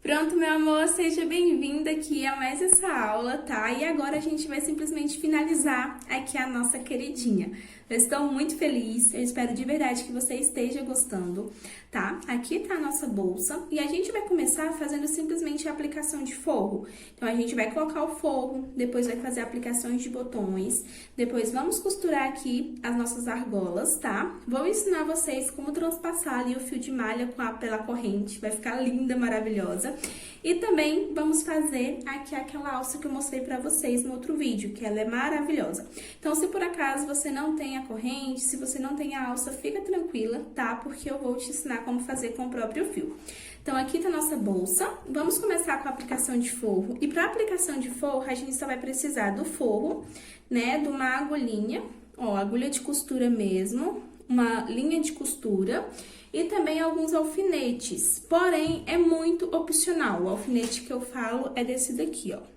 Pronto, meu amor, seja bem-vinda aqui a mais essa aula, tá? E agora a gente vai simplesmente finalizar aqui a nossa queridinha. Eu estou muito feliz, eu espero de verdade que você esteja gostando, tá? Aqui tá a nossa bolsa e a gente vai começar fazendo simplesmente a aplicação de forro. Então, a gente vai colocar o forro, depois vai fazer aplicações de botões, depois vamos costurar aqui as nossas argolas, tá? Vou ensinar vocês como transpassar ali o fio de malha pela corrente, vai ficar linda, maravilhosa. E também vamos fazer aqui aquela alça que eu mostrei pra vocês no outro vídeo, que ela é maravilhosa. Então, se por acaso você não tem a corrente, se você não tem a alça, fica tranquila, tá? Porque eu vou te ensinar como fazer com o próprio fio. Então, aqui tá a nossa bolsa. Vamos começar com a aplicação de forro. E pra aplicação de forro, a gente só vai precisar do forro, né? De uma agulhinha, ó, agulha de costura mesmo, uma linha de costura e também alguns alfinetes. Porém, é muito opcional. O alfinete que eu falo é desse daqui, ó.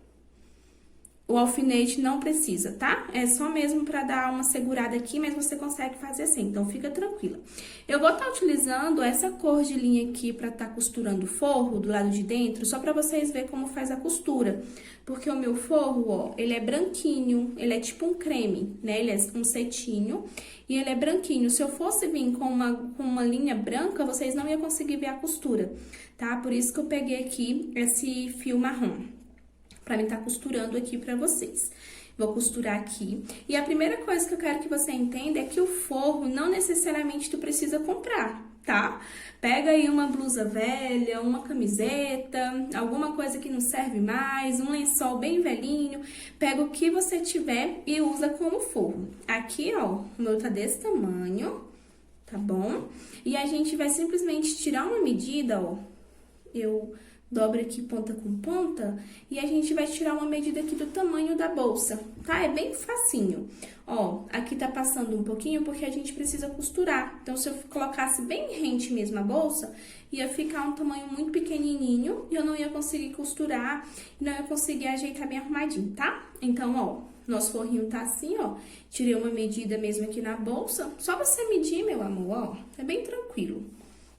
O alfinete não precisa, tá? É só mesmo pra dar uma segurada aqui, mas você consegue fazer assim, então fica tranquila. Eu vou estar utilizando essa cor de linha aqui pra estar costurando o forro do lado de dentro, só pra vocês verem como faz a costura. Porque o meu forro, ó, ele é branquinho, ele é tipo um creme, né? Ele é um cetinho e ele é branquinho. Se eu fosse vir com uma linha branca, vocês não iam conseguir ver a costura, tá? Por isso que eu peguei aqui esse fio marrom pra mim estar costurando aqui pra vocês. Vou costurar aqui. E a primeira coisa que eu quero que você entenda é que o forro não necessariamente tu precisa comprar, tá? Pega aí uma blusa velha, uma camiseta, alguma coisa que não serve mais, um lençol bem velhinho. Pega o que você tiver e usa como forro. Aqui, ó, o meu tá desse tamanho, tá bom? E a gente vai simplesmente tirar uma medida, ó. Eu dobra aqui ponta com ponta e a gente vai tirar uma medida aqui do tamanho da bolsa, tá? É bem facinho. Ó, aqui tá passando um pouquinho porque a gente precisa costurar. Então, se eu colocasse bem rente mesmo a bolsa, ia ficar um tamanho muito pequenininho e eu não ia conseguir costurar, e não ia conseguir ajeitar bem arrumadinho, tá? Então, ó, nosso forrinho tá assim, ó. Tirei uma medida mesmo aqui na bolsa. Só você medir, meu amor, ó. É bem tranquilo.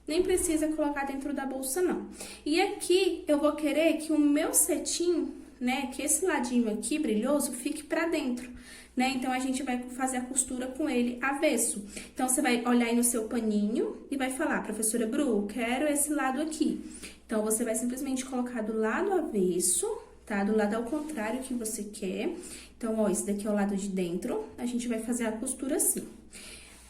Nem precisa colocar dentro da bolsa, não. E aqui, eu vou querer que o meu cetim, né, que esse ladinho aqui, brilhoso, fique pra dentro, né? Então, a gente vai fazer a costura com ele avesso. Então, você vai olhar aí no seu paninho e vai falar, professora Bru, quero esse lado aqui. Então, você vai simplesmente colocar do lado avesso, tá? Do lado ao contrário que você quer. Então, ó, esse daqui é o lado de dentro, a gente vai fazer a costura assim.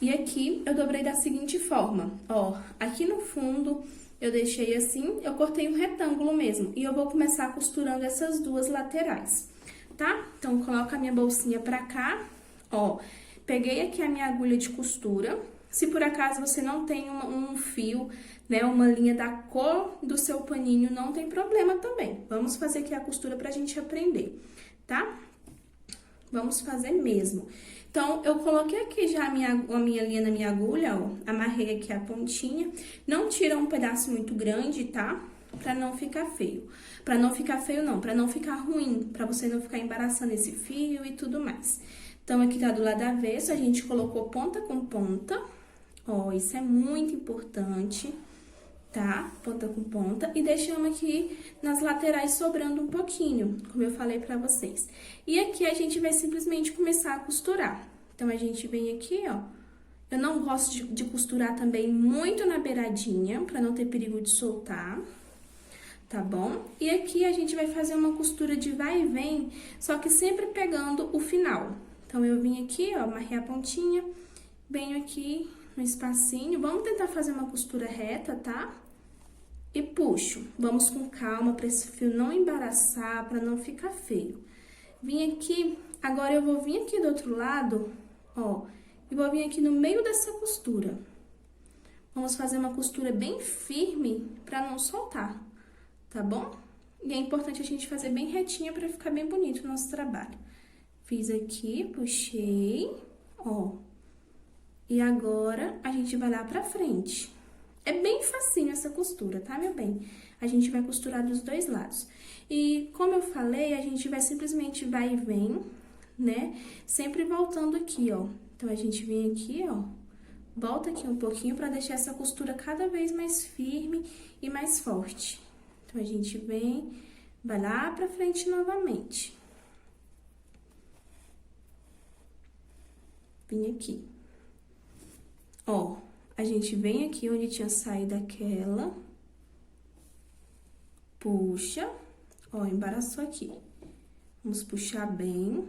E aqui, eu dobrei da seguinte forma, ó, aqui no fundo, eu deixei assim, eu cortei um retângulo mesmo, e eu vou começar costurando essas duas laterais, tá? Então, coloco a minha bolsinha pra cá, ó, peguei aqui a minha agulha de costura, se por acaso você não tem um fio, né, uma linha da cor do seu paninho, não tem problema também. Vamos fazer aqui a costura pra gente aprender, tá? Vamos fazer mesmo. Então, eu coloquei aqui já a minha linha na minha agulha, ó, amarrei aqui a pontinha. Não tira um pedaço muito grande, tá? Pra não ficar feio. Pra não ficar feio, não, pra não ficar ruim, pra você não ficar embaraçando esse fio e tudo mais. Então, aqui tá do lado avesso, a gente colocou ponta com ponta. Ó, isso é muito importante, tá? Ponta com ponta. E deixamos aqui nas laterais sobrando um pouquinho, como eu falei pra vocês. E aqui a gente vai simplesmente começar a costurar. Então, a gente vem aqui, ó. Eu não gosto de costurar também muito na beiradinha, pra não ter perigo de soltar, tá bom? E aqui a gente vai fazer uma costura de vai e vem, só que sempre pegando o final. Então, eu vim aqui, ó, amarrei a pontinha, venho aqui no espacinho. Vamos tentar fazer uma costura reta, tá? E puxo. Vamos com calma para esse fio não embaraçar, para não ficar feio. Vim aqui, agora eu vou vir aqui do outro lado, ó, e vou vir aqui no meio dessa costura. Vamos fazer uma costura bem firme para não soltar, tá bom? E é importante a gente fazer bem retinha para ficar bem bonito o nosso trabalho. Fiz aqui, puxei, ó. E agora, a gente vai lá pra frente. É bem facinho essa costura, tá, meu bem? A gente vai costurar dos dois lados. E, como eu falei, a gente vai simplesmente vai e vem, né? Sempre voltando aqui, ó. Então, a gente vem aqui, ó. Volta aqui um pouquinho pra deixar essa costura cada vez mais firme e mais forte, Então, a gente vem, vai lá pra frente novamente. Vim aqui. Ó, a gente vem aqui onde tinha saído aquela, puxa, ó, embaraçou aqui. Vamos puxar bem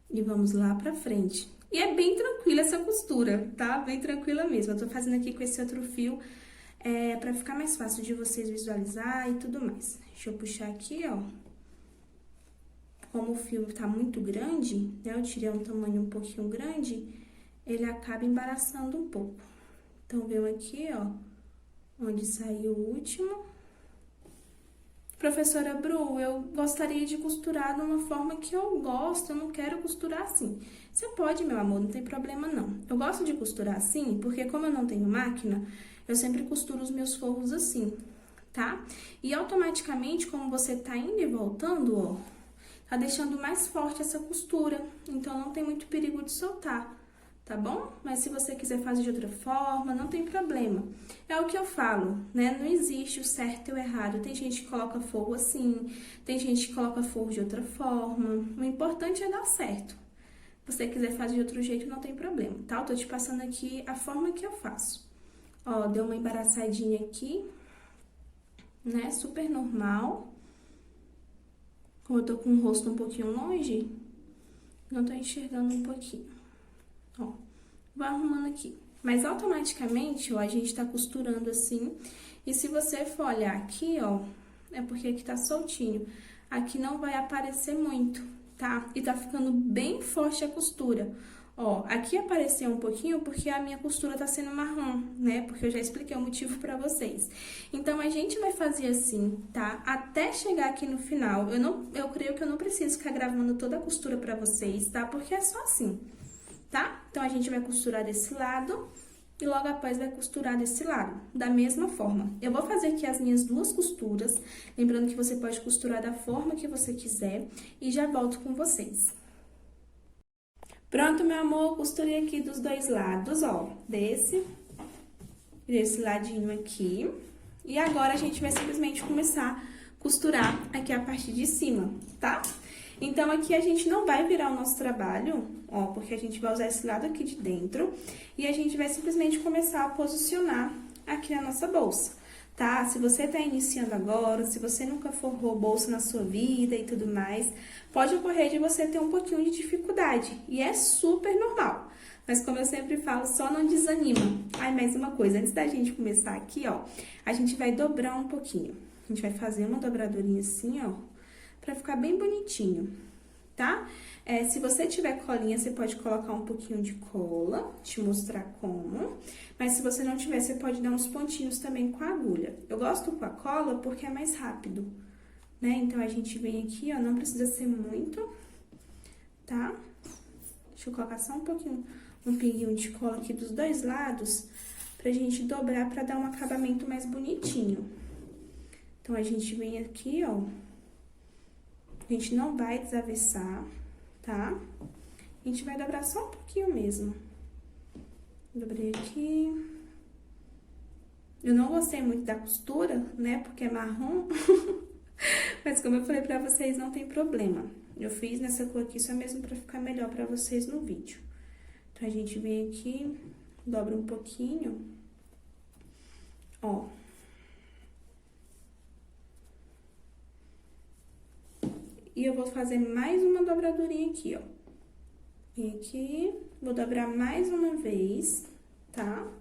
e vamos lá pra frente. E é bem tranquila essa costura, tá? Bem tranquila mesmo. Eu tô fazendo aqui com esse outro fio, pra ficar mais fácil de vocês visualizar e tudo mais. Deixa eu puxar aqui, ó. Como o fio tá muito grande, né? Eu tirei um tamanho um pouquinho grande, ele acaba embaraçando um pouco. Então, venho aqui, ó, onde saiu o último. Professora Bru, eu gostaria de costurar de uma forma que eu gosto, eu não quero costurar assim. Você pode, meu amor, não tem problema não. Eu gosto de costurar assim, porque como eu não tenho máquina, eu sempre costuro os meus forros assim, tá? E automaticamente, como você tá indo e voltando, ó, tá deixando mais forte essa costura, então não tem muito perigo de soltar, tá bom? Mas se você quiser fazer de outra forma, não tem problema. É o que eu falo, né? Não existe o certo e o errado. Tem gente que coloca forro assim, tem gente que coloca forro de outra forma. O importante é dar certo. Se você quiser fazer de outro jeito, não tem problema, tá? Eu tô te passando aqui a forma que eu faço. Ó, deu uma embaraçadinha aqui, né? Super normal. Como eu tô com o rosto um pouquinho longe, não tô enxergando um pouquinho. Ó, vou arrumando aqui. Mas automaticamente, ó, a gente tá costurando assim. E se você for olhar aqui, ó, é porque aqui tá soltinho. Aqui não vai aparecer muito, tá? E tá ficando bem forte a costura. Ó, aqui apareceu um pouquinho porque a minha costura tá sendo marrom, né? Porque eu já expliquei o motivo pra vocês. Então, a gente vai fazer assim, tá? Até chegar aqui no final. Eu creio que eu não preciso ficar gravando toda a costura pra vocês, tá? Porque é só assim, tá? Então, a gente vai costurar desse lado e logo após vai costurar desse lado, da mesma forma. Eu vou fazer aqui as minhas duas costuras, lembrando que você pode costurar da forma que você quiser e já volto com vocês. Pronto, meu amor, costurei aqui dos dois lados, ó, desse ladinho aqui. E agora, a gente vai simplesmente começar a costurar aqui a parte de cima, tá? Então, aqui a gente não vai virar o nosso trabalho, ó, porque a gente vai usar esse lado aqui de dentro. E a gente vai simplesmente começar a posicionar aqui a nossa bolsa, tá? Se você tá iniciando agora, se você nunca forrou bolsa na sua vida e tudo mais, pode ocorrer de você ter um pouquinho de dificuldade. E é super normal. Mas como eu sempre falo, só não desanima. Ai, mais uma coisa, antes da gente começar aqui, ó, a gente vai dobrar um pouquinho. A gente vai fazer uma dobradurinha assim, ó, pra ficar bem bonitinho, tá? Se você tiver colinha, você pode colocar um pouquinho de cola, te mostrar como. Mas se você não tiver, você pode dar uns pontinhos também com a agulha. Eu gosto com a cola porque é mais rápido, né? Então, a gente vem aqui, ó, não precisa ser muito, tá? Deixa eu colocar só um pouquinho, um pinguinho de cola aqui dos dois lados, pra gente dobrar pra dar um acabamento mais bonitinho. Então, a gente vem aqui, ó. A gente não vai desavessar, tá? A gente vai dobrar só um pouquinho mesmo. Dobrei aqui. Eu não gostei muito da costura, né? Porque é marrom. Mas como eu falei pra vocês, não tem problema. Eu fiz nessa cor aqui só mesmo pra ficar melhor pra vocês no vídeo. Então, a gente vem aqui, dobra um pouquinho. Ó. E eu vou fazer mais uma dobradurinha aqui, ó. Vem aqui, vou dobrar mais uma vez, tá?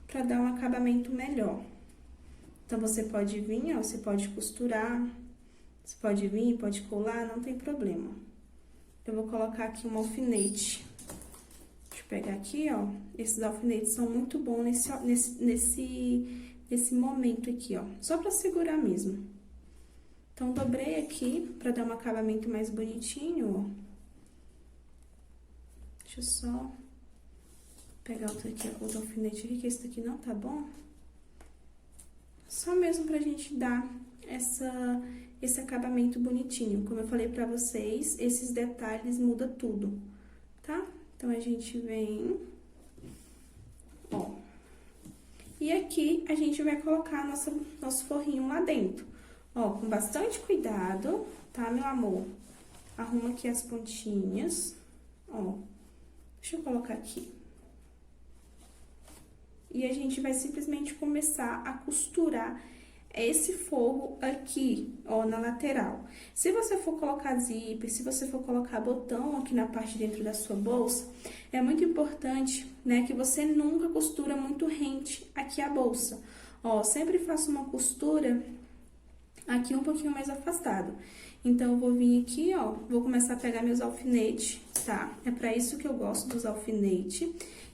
Pra dar um acabamento melhor. Então, você pode vir, ó, você pode costurar, você pode vir, pode colar, não tem problema. Eu vou colocar aqui um alfinete. Deixa eu pegar aqui, ó. Esses alfinetes são muito bons nesse momento aqui, ó. Só pra segurar mesmo. Então, dobrei aqui pra dar um acabamento mais bonitinho, ó. Deixa eu só pegar outro alfinete aqui, que esse daqui não tá bom. Só mesmo pra gente dar esse acabamento bonitinho. Como eu falei pra vocês, esses detalhes mudam tudo, tá? Então, a gente vem, ó. E aqui, a gente vai colocar nosso forrinho lá dentro. Ó, com bastante cuidado, tá, meu amor? Arruma aqui as pontinhas, ó. Deixa eu colocar aqui. E a gente vai simplesmente começar a costurar esse forro aqui, ó, na lateral. Se você for colocar zíper, se você for colocar botão aqui na parte de dentro da sua bolsa, é muito importante, né, que você nunca costura muito rente aqui a bolsa. Ó, sempre faça uma costura aqui um pouquinho mais afastado. Então, eu vou vir aqui, ó, vou começar a pegar meus alfinetes, tá? É pra isso que eu gosto dos alfinetes.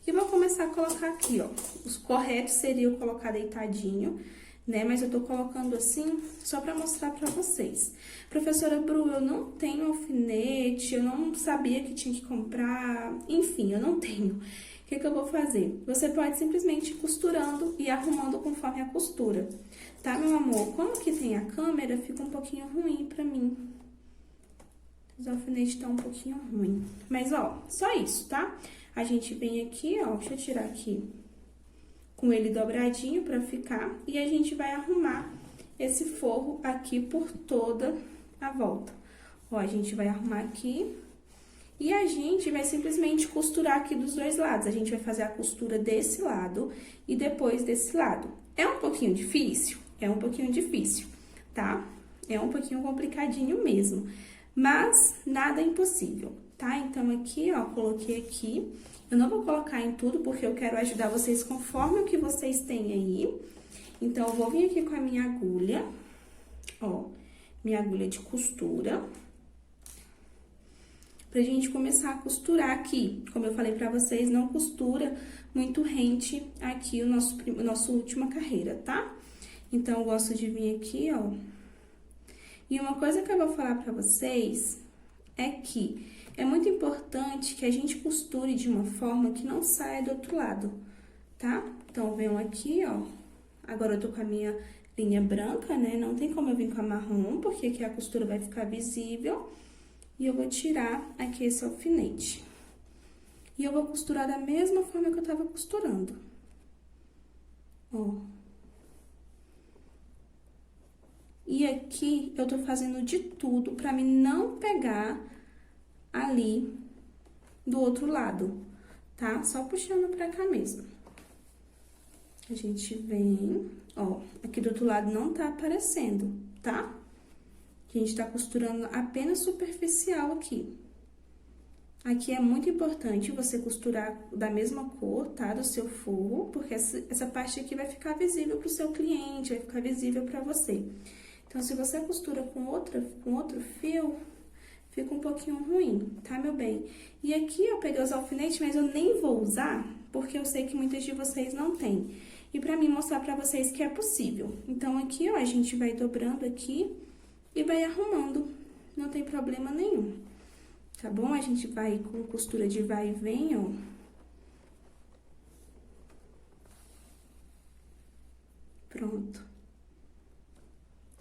E vou começar a colocar aqui, ó. Os corretos seriam colocar deitadinho, né? Mas eu tô colocando assim, só pra mostrar pra vocês. Professora Bru, eu não tenho alfinete, eu não sabia que tinha que comprar, enfim, eu não tenho. O que que eu vou fazer? Você pode simplesmente ir costurando e arrumando conforme a costura. Tá, meu amor? Como que tem a câmera, fica um pouquinho ruim pra mim. Os alfinetes estão um pouquinho ruim. Mas, ó, só isso, tá? A gente vem aqui, ó, deixa eu tirar aqui com ele dobradinho pra ficar. E a gente vai arrumar esse forro aqui por toda a volta. Ó, a gente vai arrumar aqui. E a gente vai simplesmente costurar aqui dos dois lados. A gente vai fazer a costura desse lado e depois desse lado. É um pouquinho difícil? É um pouquinho difícil, tá? É um pouquinho complicadinho mesmo, mas nada é impossível, tá? Então, aqui, ó, coloquei aqui. Eu não vou colocar em tudo, porque eu quero ajudar vocês conforme o que vocês têm aí. Então, eu vou vir aqui com a minha agulha, ó, minha agulha de costura, pra gente começar a costurar aqui. Como eu falei pra vocês, não costura muito rente aqui o nosso última carreira, tá? Então, eu gosto de vir aqui, ó. E uma coisa que eu vou falar pra vocês é que é muito importante que a gente costure de uma forma que não saia do outro lado, tá? Então, venho aqui, ó. Agora, eu tô com a minha linha branca, né? Não tem como eu vir com a marrom, porque aqui a costura vai ficar visível. E eu vou tirar aqui esse alfinete. E eu vou costurar da mesma forma que eu tava costurando. Ó. E aqui, eu tô fazendo de tudo pra mim não pegar ali do outro lado, tá? Só puxando pra cá mesmo. A gente vem, ó, aqui do outro lado não tá aparecendo, tá? A gente tá costurando apenas superficial aqui. Aqui é muito importante você costurar da mesma cor, tá? Do seu forro, porque essa parte aqui vai ficar visível pro seu cliente, vai ficar visível pra você. Então, se você costura com outro fio, fica um pouquinho ruim, tá, meu bem? E aqui eu peguei os alfinetes, mas eu nem vou usar, porque eu sei que muitas de vocês não têm. E pra mim mostrar pra vocês que é possível. Então, aqui, ó, a gente vai dobrando aqui e vai arrumando, não tem problema nenhum. Tá bom? A gente vai com costura de vai e vem, ó. Pronto.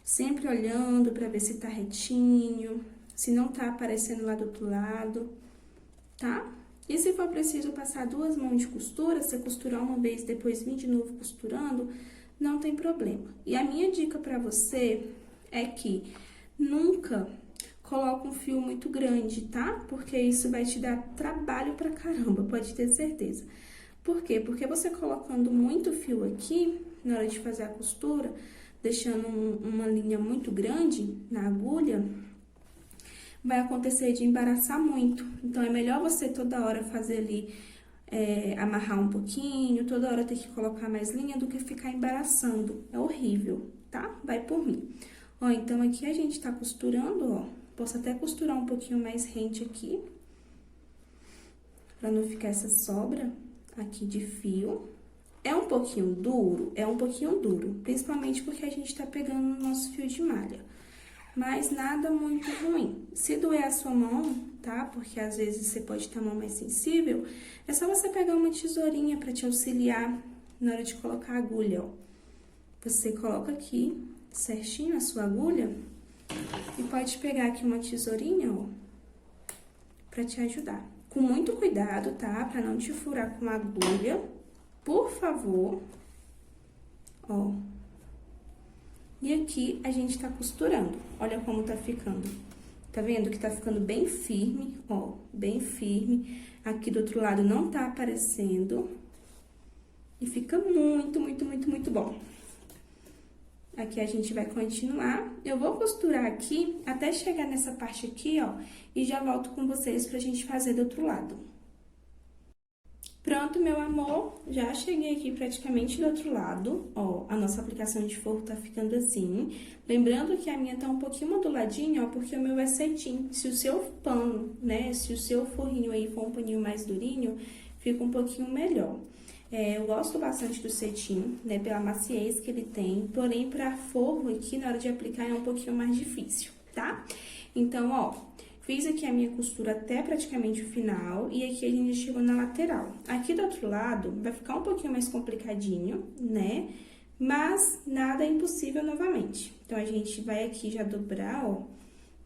Sempre olhando pra ver se tá retinho, se não tá aparecendo lá do outro lado, tá? E se for preciso passar 2 mãos de costura, você costurar uma vez, depois vir de novo costurando, não tem problema. E a minha dica pra você é que nunca coloca um fio muito grande, tá? Porque isso vai te dar trabalho pra caramba, pode ter certeza. Por quê? Porque você colocando muito fio aqui, na hora de fazer a costura, deixando uma linha muito grande na agulha, vai acontecer de embaraçar muito. Então, é melhor você toda hora fazer ali, amarrar um pouquinho, toda hora ter que colocar mais linha do que ficar embaraçando. É horrível, tá? Vai por mim. Ó, então, aqui a gente tá costurando, ó. Posso até costurar um pouquinho mais rente aqui, pra não ficar essa sobra aqui de fio. É um pouquinho duro? É um pouquinho duro, principalmente porque a gente tá pegando no nosso fio de malha. Mas nada muito ruim. Se doer a sua mão, tá? Porque às vezes você pode ter a mão mais sensível, é só você pegar uma tesourinha pra te auxiliar na hora de colocar a agulha, ó. Você coloca aqui certinho a sua agulha e pode pegar aqui uma tesourinha, ó, pra te ajudar. com muito cuidado, tá? Pra não te furar com a agulha, por favor. Ó. E aqui a gente tá costurando. Olha como tá ficando. Tá vendo que tá ficando bem firme, ó, bem firme. Aqui do outro lado não tá aparecendo. E fica muito, muito, muito, muito bom. Aqui a gente vai continuar. Eu vou costurar aqui até chegar nessa parte aqui, ó, e já volto com vocês pra gente fazer do outro lado. Pronto, meu amor, já cheguei aqui praticamente do outro lado, ó, a nossa aplicação de forro tá ficando assim. Lembrando que a minha tá um pouquinho moduladinha, ó, porque o meu é cetim. Se o seu pano, né, se o seu forrinho aí for um paninho mais durinho, fica um pouquinho melhor. Eu gosto bastante do cetim, né, pela maciez que ele tem, porém, pra forro aqui, na hora de aplicar, é um pouquinho mais difícil, tá? Então, ó, fiz aqui a minha costura até praticamente o final, e aqui a gente chegou na lateral. Aqui do outro lado, vai ficar um pouquinho mais complicadinho, né? Mas nada é impossível novamente. Então, a gente vai aqui já dobrar, ó,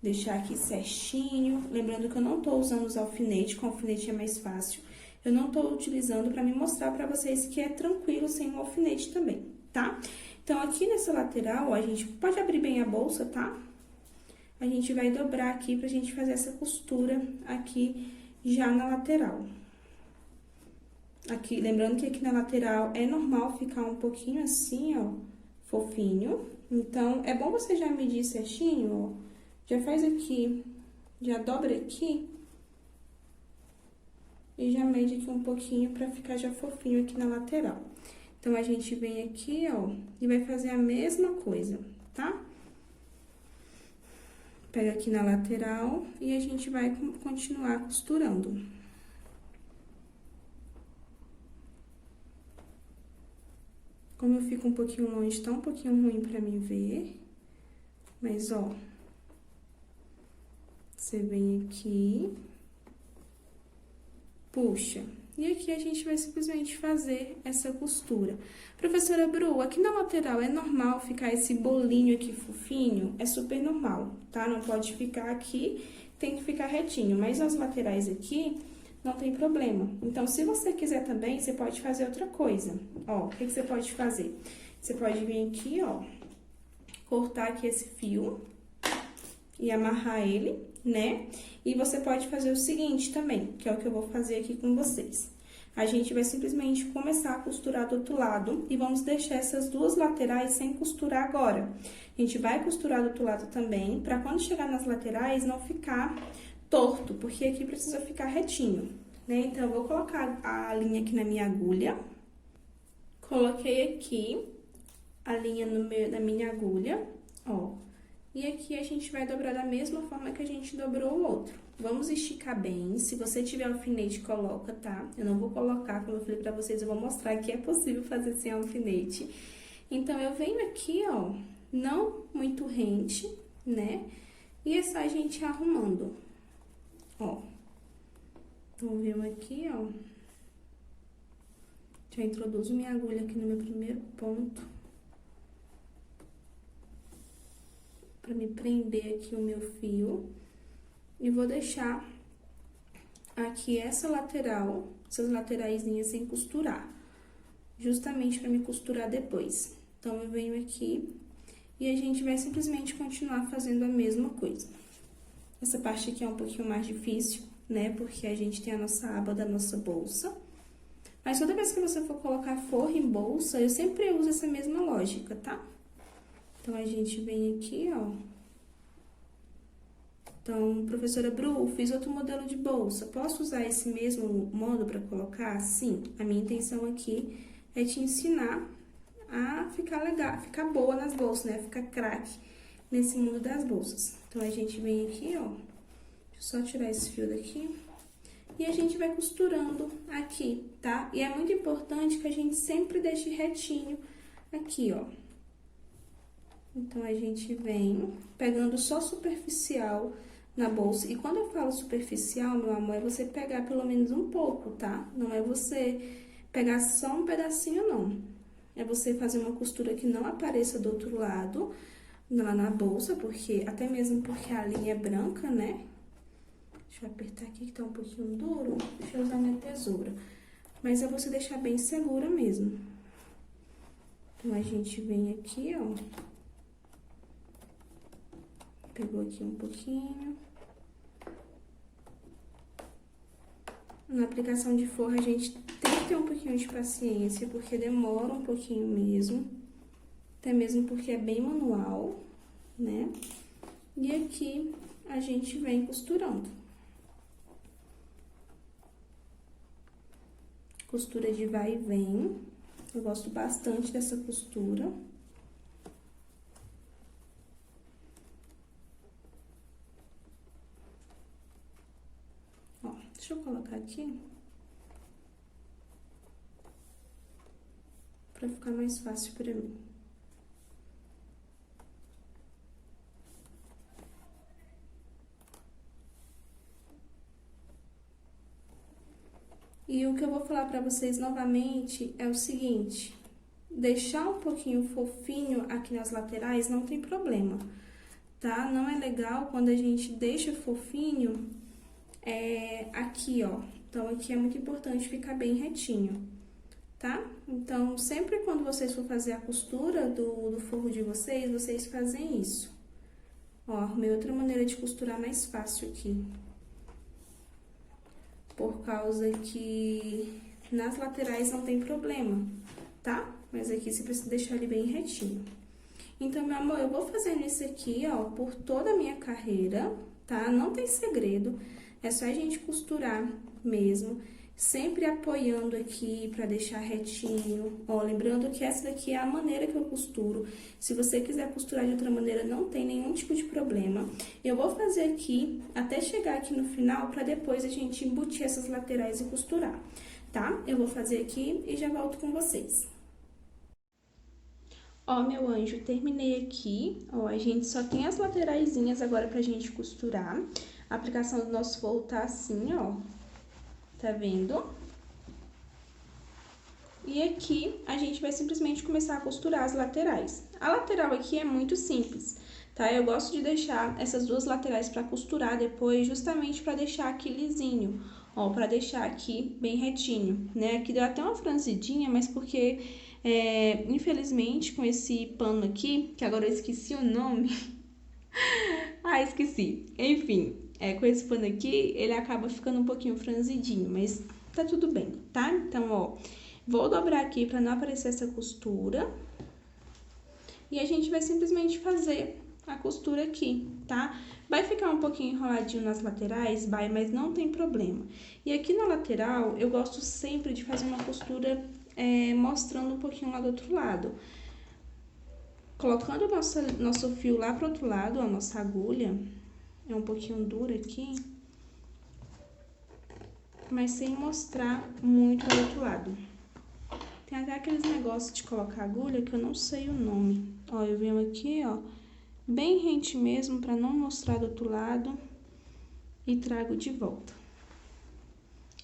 deixar aqui certinho. Lembrando que eu não tô usando os alfinetes, com alfinete é mais fácil. Eu não tô utilizando pra me mostrar pra vocês que é tranquilo sem um alfinete também, tá? Então, aqui nessa lateral, ó, a gente pode abrir bem a bolsa, tá? A gente vai dobrar aqui pra gente fazer essa costura aqui já na lateral. Aqui, lembrando que aqui na lateral é normal ficar um pouquinho assim, ó, fofinho. Então, é bom você já medir certinho, ó. Já faz aqui, já dobra aqui. E já mede aqui um pouquinho pra ficar já fofinho aqui na lateral. Então, a gente vem aqui, ó, e vai fazer a mesma coisa, tá? Pega aqui na lateral e a gente vai continuar costurando. Como eu fico um pouquinho longe, tá um pouquinho ruim pra mim ver. Mas, ó, você vem aqui, puxa. E aqui a gente vai simplesmente fazer essa costura. Professora Bru, aqui na lateral é normal ficar esse bolinho aqui fofinho? É super normal, tá? Não pode ficar aqui, tem que ficar retinho. Mas nas laterais aqui, não tem problema. Então, se você quiser também, você pode fazer outra coisa. Ó, o que você pode fazer? Você pode vir aqui, ó, cortar aqui esse fio e amarrar ele, né? E você pode fazer o seguinte também, que é o que eu vou fazer aqui com vocês. A gente vai simplesmente começar a costurar do outro lado e vamos deixar essas duas laterais sem costurar agora. A gente vai costurar do outro lado também, pra quando chegar nas laterais não ficar torto, porque aqui precisa ficar retinho, né? Então, eu vou colocar a linha aqui na minha agulha. Coloquei aqui a linha no meio da minha agulha, ó. E aqui a gente vai dobrar da mesma forma que a gente dobrou o outro. Vamos esticar bem. Se você tiver alfinete, coloca, tá? Eu não vou colocar, como eu falei pra vocês, eu vou mostrar que é possível fazer sem alfinete. Então, eu venho aqui, ó, não muito rente, né? E é só a gente ir arrumando, ó. Então, venho aqui, ó. Já introduzo minha agulha aqui no meu primeiro ponto. Pra me prender aqui o meu fio. E vou deixar aqui essa lateral, essas lateraisinhas sem costurar. Justamente pra me costurar depois. Então, eu venho aqui e a gente vai simplesmente continuar fazendo a mesma coisa. Essa parte aqui é um pouquinho mais difícil, né? Porque a gente tem a nossa aba da nossa bolsa. Mas toda vez que você for colocar forro em bolsa, eu sempre uso essa mesma lógica, tá? Então, a gente vem aqui, ó. Então, professora Bru, fiz outro modelo de bolsa. Posso usar esse mesmo modo para colocar? Sim. A minha intenção aqui é te ensinar a ficar legal, ficar boa nas bolsas, né? Ficar craque nesse mundo das bolsas. Então, a gente vem aqui, ó. Deixa eu só tirar esse fio daqui. E a gente vai costurando aqui, tá? E é muito importante que a gente sempre deixe retinho aqui, ó. Então, a gente vem pegando só superficial na bolsa. E quando eu falo superficial, meu amor, é você pegar pelo menos um pouco, tá? Não é você pegar só um pedacinho, não. É você fazer uma costura que não apareça do outro lado, lá na bolsa, porque até mesmo porque a linha é branca, né? Deixa eu apertar aqui que tá um pouquinho duro. Deixa eu usar minha tesoura. Mas é você deixar bem segura mesmo. Então, a gente vem aqui, ó. Pegou aqui um pouquinho. Na aplicação de forro, a gente tem que ter um pouquinho de paciência, porque demora um pouquinho mesmo. Até mesmo porque é bem manual, né? E aqui, a gente vem costurando. Costura de vai e vem. Eu gosto bastante dessa costura. Ó, deixa eu colocar aqui. Pra ficar mais fácil pra mim. E o que eu vou falar pra vocês novamente é o seguinte: deixar um pouquinho fofinho aqui nas laterais não tem problema, tá? Não é legal quando a gente deixa fofinho aqui, ó. Então, aqui é muito importante ficar bem retinho, tá? Então, sempre quando vocês for fazer a costura do forro de vocês fazem isso. Ó, arrumei outra maneira de costurar mais fácil aqui. Por causa que nas laterais não tem problema, tá? Mas aqui você precisa deixar ele bem retinho. Então, meu amor, eu vou fazendo isso aqui, ó, por toda a minha carreira, tá? Não tem segredo, é só a gente costurar mesmo, sempre apoiando aqui pra deixar retinho. Ó, lembrando que essa daqui é a maneira que eu costuro. Se você quiser costurar de outra maneira, não tem nenhum tipo de problema. Eu vou fazer aqui, até chegar aqui no final, pra depois a gente embutir essas laterais e costurar, tá? Eu vou fazer aqui e já volto com vocês. Ó, meu anjo, terminei aqui, ó, a gente só tem as lateraisinhas agora pra gente costurar. A aplicação do nosso forro tá assim, ó, tá vendo? E aqui, a gente vai simplesmente começar a costurar as laterais. A lateral aqui é muito simples, tá? Eu gosto de deixar essas duas laterais pra costurar depois, justamente pra deixar aqui lisinho, ó, pra deixar aqui bem retinho, né? Aqui deu até uma franzidinha, mas porque... infelizmente, com esse pano aqui, que agora eu esqueci o nome. Ah, esqueci. Enfim, com esse pano aqui, ele acaba ficando um pouquinho franzidinho, mas tá tudo bem, tá? Então, ó, vou dobrar aqui pra não aparecer essa costura. E a gente vai simplesmente fazer a costura aqui, tá? Vai ficar um pouquinho enroladinho nas laterais, mas não tem problema. E aqui na lateral, eu gosto sempre de fazer uma costura mostrando um pouquinho lá do outro lado. Colocando o nosso fio lá pro outro lado, a nossa agulha, é um pouquinho dura aqui, mas sem mostrar muito do outro lado. Tem até aqueles negócios de colocar agulha que eu não sei o nome. Ó, eu venho aqui, ó, bem rente mesmo, pra não mostrar do outro lado, e trago de volta.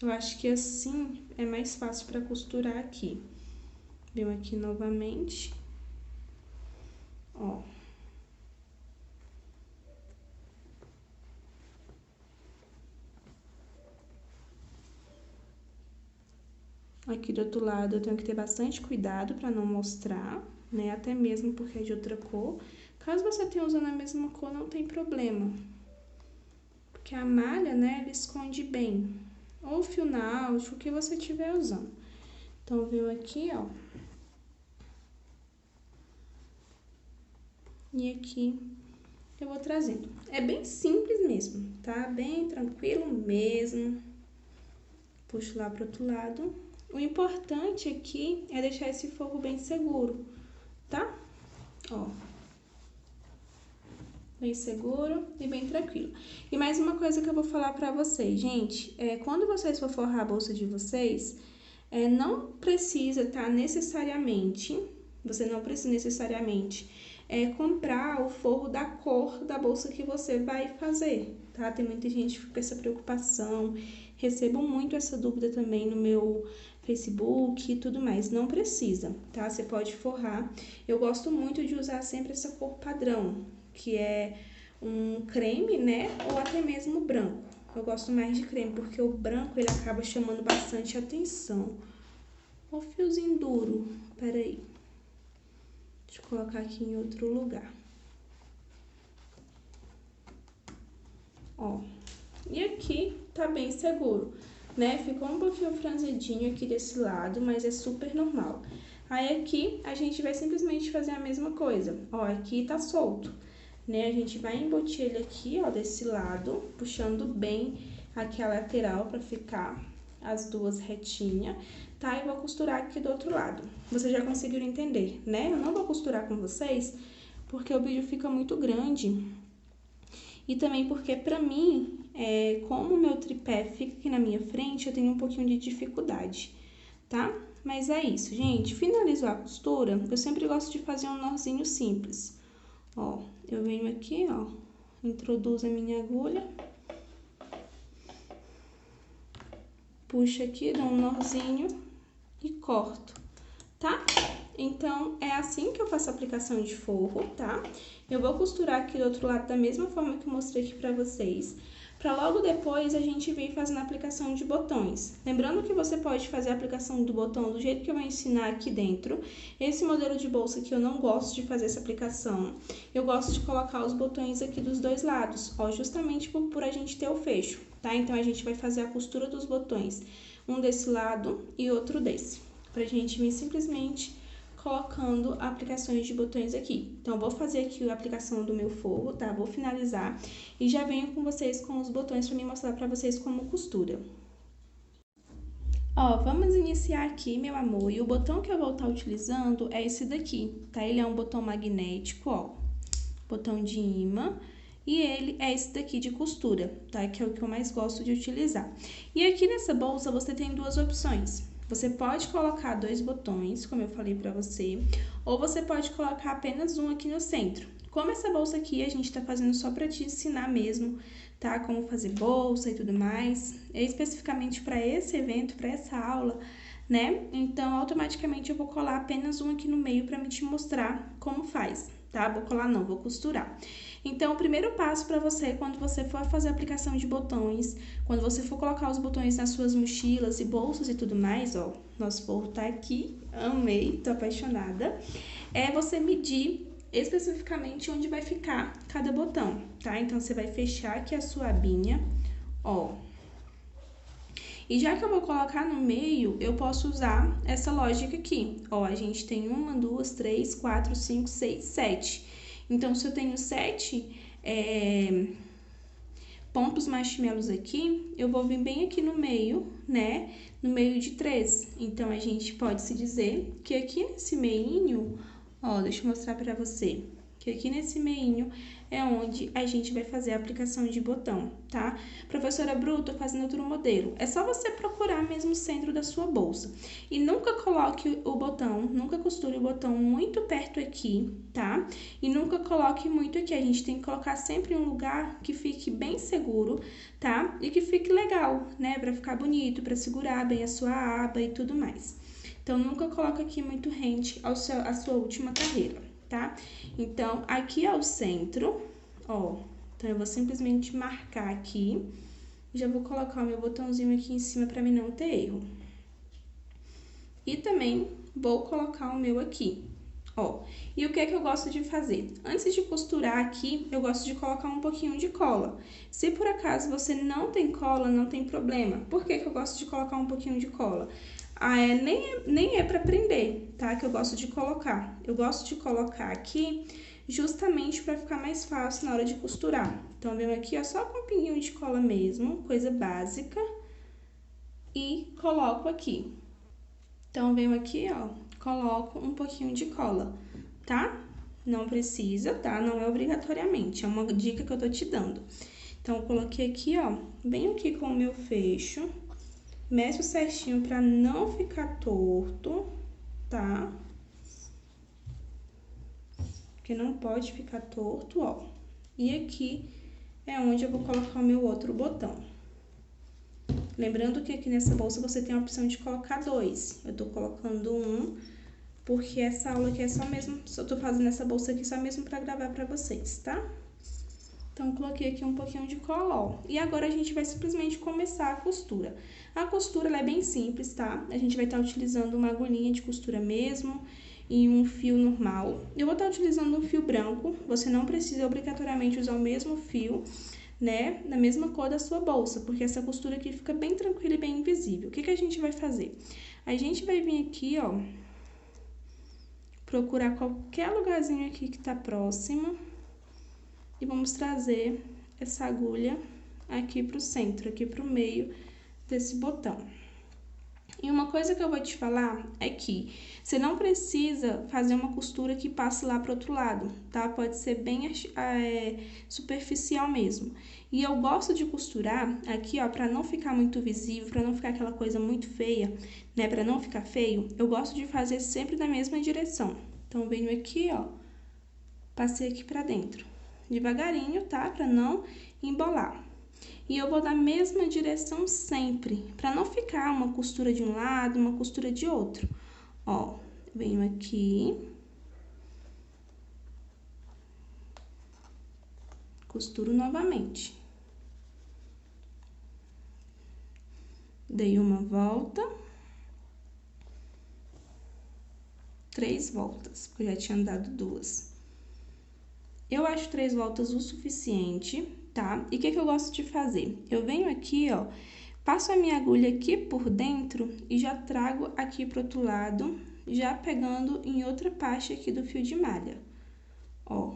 Eu acho que assim é mais fácil pra costurar aqui. Venho aqui novamente, ó. Aqui do outro lado eu tenho que ter bastante cuidado pra não mostrar, né? Até mesmo porque é de outra cor. Caso você tenha usando a mesma cor, não tem problema. Porque a malha, né, ela esconde bem. Ou o fio náutico, o que você estiver usando. Então, venho aqui, ó. E aqui eu vou trazendo. É bem simples mesmo, tá? Bem tranquilo mesmo. Puxo lá pro outro lado. O importante aqui é deixar esse forro bem seguro, tá? Ó. Bem seguro e bem tranquilo. E mais uma coisa que eu vou falar pra vocês, gente. Quando vocês for forrar a bolsa de vocês, não precisa, tá? Necessariamente, você não precisa necessariamente comprar o forro da cor da bolsa que você vai fazer, tá? Tem muita gente que fica com essa preocupação, recebo muito essa dúvida também no meu Facebook e tudo mais. Não precisa, tá? Você pode forrar. Eu gosto muito de usar sempre essa cor padrão, que é um creme, né? Ou até mesmo branco. Eu gosto mais de creme, porque o branco, ele acaba chamando bastante atenção. Ó, o fiozinho duro. Pera aí. Deixa eu colocar aqui em outro lugar. Ó. E aqui tá bem seguro, né? Ficou um pouquinho franzidinho aqui desse lado, mas é super normal. Aí aqui a gente vai simplesmente fazer a mesma coisa. Ó, aqui tá solto, né? A gente vai embutir ele aqui, ó, desse lado, puxando bem aqui a lateral pra ficar as duas retinhas, tá? E vou costurar aqui do outro lado. Vocês já conseguiram entender, né? Eu não vou costurar com vocês, porque o vídeo fica muito grande. E também porque, pra mim, como o meu tripé fica aqui na minha frente, eu tenho um pouquinho de dificuldade, tá? Mas é isso, gente. Finalizou a costura, eu sempre gosto de fazer um nozinho simples. Ó, eu venho aqui, ó, introduzo a minha agulha. Puxo aqui, dou um nozinho e corto, tá? Então, é assim que eu faço a aplicação de forro, tá? Eu vou costurar aqui do outro lado da mesma forma que eu mostrei aqui pra vocês, pra logo depois a gente vir fazendo a aplicação de botões. Lembrando que você pode fazer a aplicação do botão do jeito que eu vou ensinar aqui dentro. Esse modelo de bolsa aqui eu não gosto de fazer essa aplicação. Eu gosto de colocar os botões aqui dos dois lados, ó, justamente por a gente ter o fecho, tá? Então, a gente vai fazer a costura dos botões, um desse lado e outro desse, pra gente vir simplesmente colocando aplicações de botões aqui. Então, eu vou fazer aqui a aplicação do meu forro, tá? Vou finalizar e já venho com vocês com os botões pra me mostrar pra vocês como costura. Ó, vamos iniciar aqui, meu amor, e o botão que eu vou estar utilizando é esse daqui, tá? Ele é um botão magnético, ó, botão de imã. E ele é esse daqui de costura, tá? Que é o que eu mais gosto de utilizar. E aqui nessa bolsa você tem duas opções. Você pode colocar 2 botões, como eu falei pra você, ou você pode colocar apenas um aqui no centro. Como essa bolsa aqui a gente tá fazendo só pra te ensinar mesmo, tá? Como fazer bolsa e tudo mais, especificamente pra esse evento, pra essa aula, né? Então, automaticamente eu vou colar apenas um aqui no meio pra me te mostrar como faz, tá? Vou colar não, vou costurar. Então, o primeiro passo para você, quando você for fazer a aplicação de botões, quando você for colocar os botões nas suas mochilas e bolsas e tudo mais, ó, nosso forro tá aqui, amei, tô apaixonada, é você medir especificamente onde vai ficar cada botão, tá? Então, você vai fechar aqui a sua abinha, ó. E já que eu vou colocar no meio, eu posso usar essa lógica aqui, ó, a gente tem 1, 2, 3, 4, 5, 6, 7. Então, se eu tenho 7 pontos marshmallows aqui, eu vou vir bem aqui no meio, né? No meio de 3. Então, a gente pode se dizer que aqui nesse meinho, ó, deixa eu mostrar pra você, que aqui nesse meinho é onde a gente vai fazer a aplicação de botão, tá? Professora Bru, tô fazendo outro modelo. É só você procurar mesmo o centro da sua bolsa. E nunca coloque o botão, nunca costure o botão muito perto aqui, tá? E nunca coloque muito aqui. A gente tem que colocar sempre em um lugar que fique bem seguro, tá? E que fique legal, né? Pra ficar bonito, pra segurar bem a sua aba e tudo mais. Então, nunca coloque aqui muito rente à sua última carreira, tá? Então, aqui é o centro, ó. Então, eu vou simplesmente marcar aqui. Já vou colocar o meu botãozinho aqui em cima pra mim não ter erro. E também vou colocar o meu aqui, ó. E o que é que eu gosto de fazer? Antes de costurar aqui, eu gosto de colocar um pouquinho de cola. Se por acaso você não tem cola, não tem problema. Por que que eu gosto de colocar um pouquinho de cola? Nem é pra prender, tá? Que eu gosto de colocar. Eu gosto de colocar aqui justamente pra ficar mais fácil na hora de costurar. Então, venho aqui, ó, só com um pinguinho de cola mesmo, coisa básica. E coloco aqui. Então, venho aqui, ó, coloco um pouquinho de cola, tá? Não precisa, tá? Não é obrigatoriamente, é uma dica que eu tô te dando. Então, eu coloquei aqui, ó, bem aqui com o meu fecho. Meço certinho pra não ficar torto, tá? Porque não pode ficar torto, ó. E aqui é onde eu vou colocar o meu outro botão. Lembrando que aqui nessa bolsa você tem a opção de colocar 2. Eu tô colocando um, porque essa aula aqui é só mesmo... Eu tô fazendo essa bolsa aqui só mesmo pra gravar pra vocês, tá? Então, coloquei aqui um pouquinho de cola, ó. E agora a gente vai simplesmente começar a costura. A costura, ela é bem simples, tá? A gente vai estar utilizando uma agulhinha de costura mesmo e um fio normal. Eu vou estar utilizando um fio branco, você não precisa obrigatoriamente usar o mesmo fio, né? Da mesma cor da sua bolsa, porque essa costura aqui fica bem tranquila e bem invisível. O que que a gente vai fazer? A gente vai vir aqui, ó, procurar qualquer lugarzinho aqui que tá próximo. E vamos trazer essa agulha aqui pro centro, aqui pro meio desse botão. E uma coisa que eu vou te falar é que você não precisa fazer uma costura que passe lá pro outro lado, tá? Pode ser bem superficial mesmo. E eu gosto de costurar aqui, ó, pra não ficar muito visível, pra não ficar aquela coisa muito feia, né? Pra não ficar feio, eu gosto de fazer sempre na mesma direção. Então, venho aqui, ó, passei aqui pra dentro. Devagarinho, tá? Pra não embolar. E eu vou dar a mesma direção sempre, pra não ficar uma costura de um lado, uma costura de outro. Ó, venho aqui. Costuro novamente. Dei uma volta. 3 voltas, porque eu já tinha dado 2. Eu acho 3 voltas o suficiente, tá? E o que que eu gosto de fazer? Eu venho aqui, ó, passo a minha agulha aqui por dentro e já trago aqui pro outro lado, já pegando em outra parte aqui do fio de malha, ó.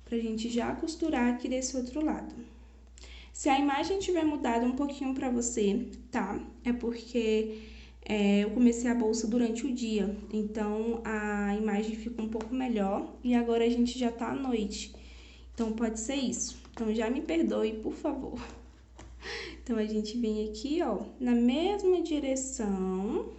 Pra gente já costurar aqui desse outro lado. Se a imagem tiver mudado um pouquinho pra você, tá? É porque eu comecei a bolsa durante o dia, então a imagem fica um pouco melhor e agora a gente já tá à noite. Então, pode ser isso. Então, já me perdoe, por favor. Então, a gente vem aqui, ó, na mesma direção.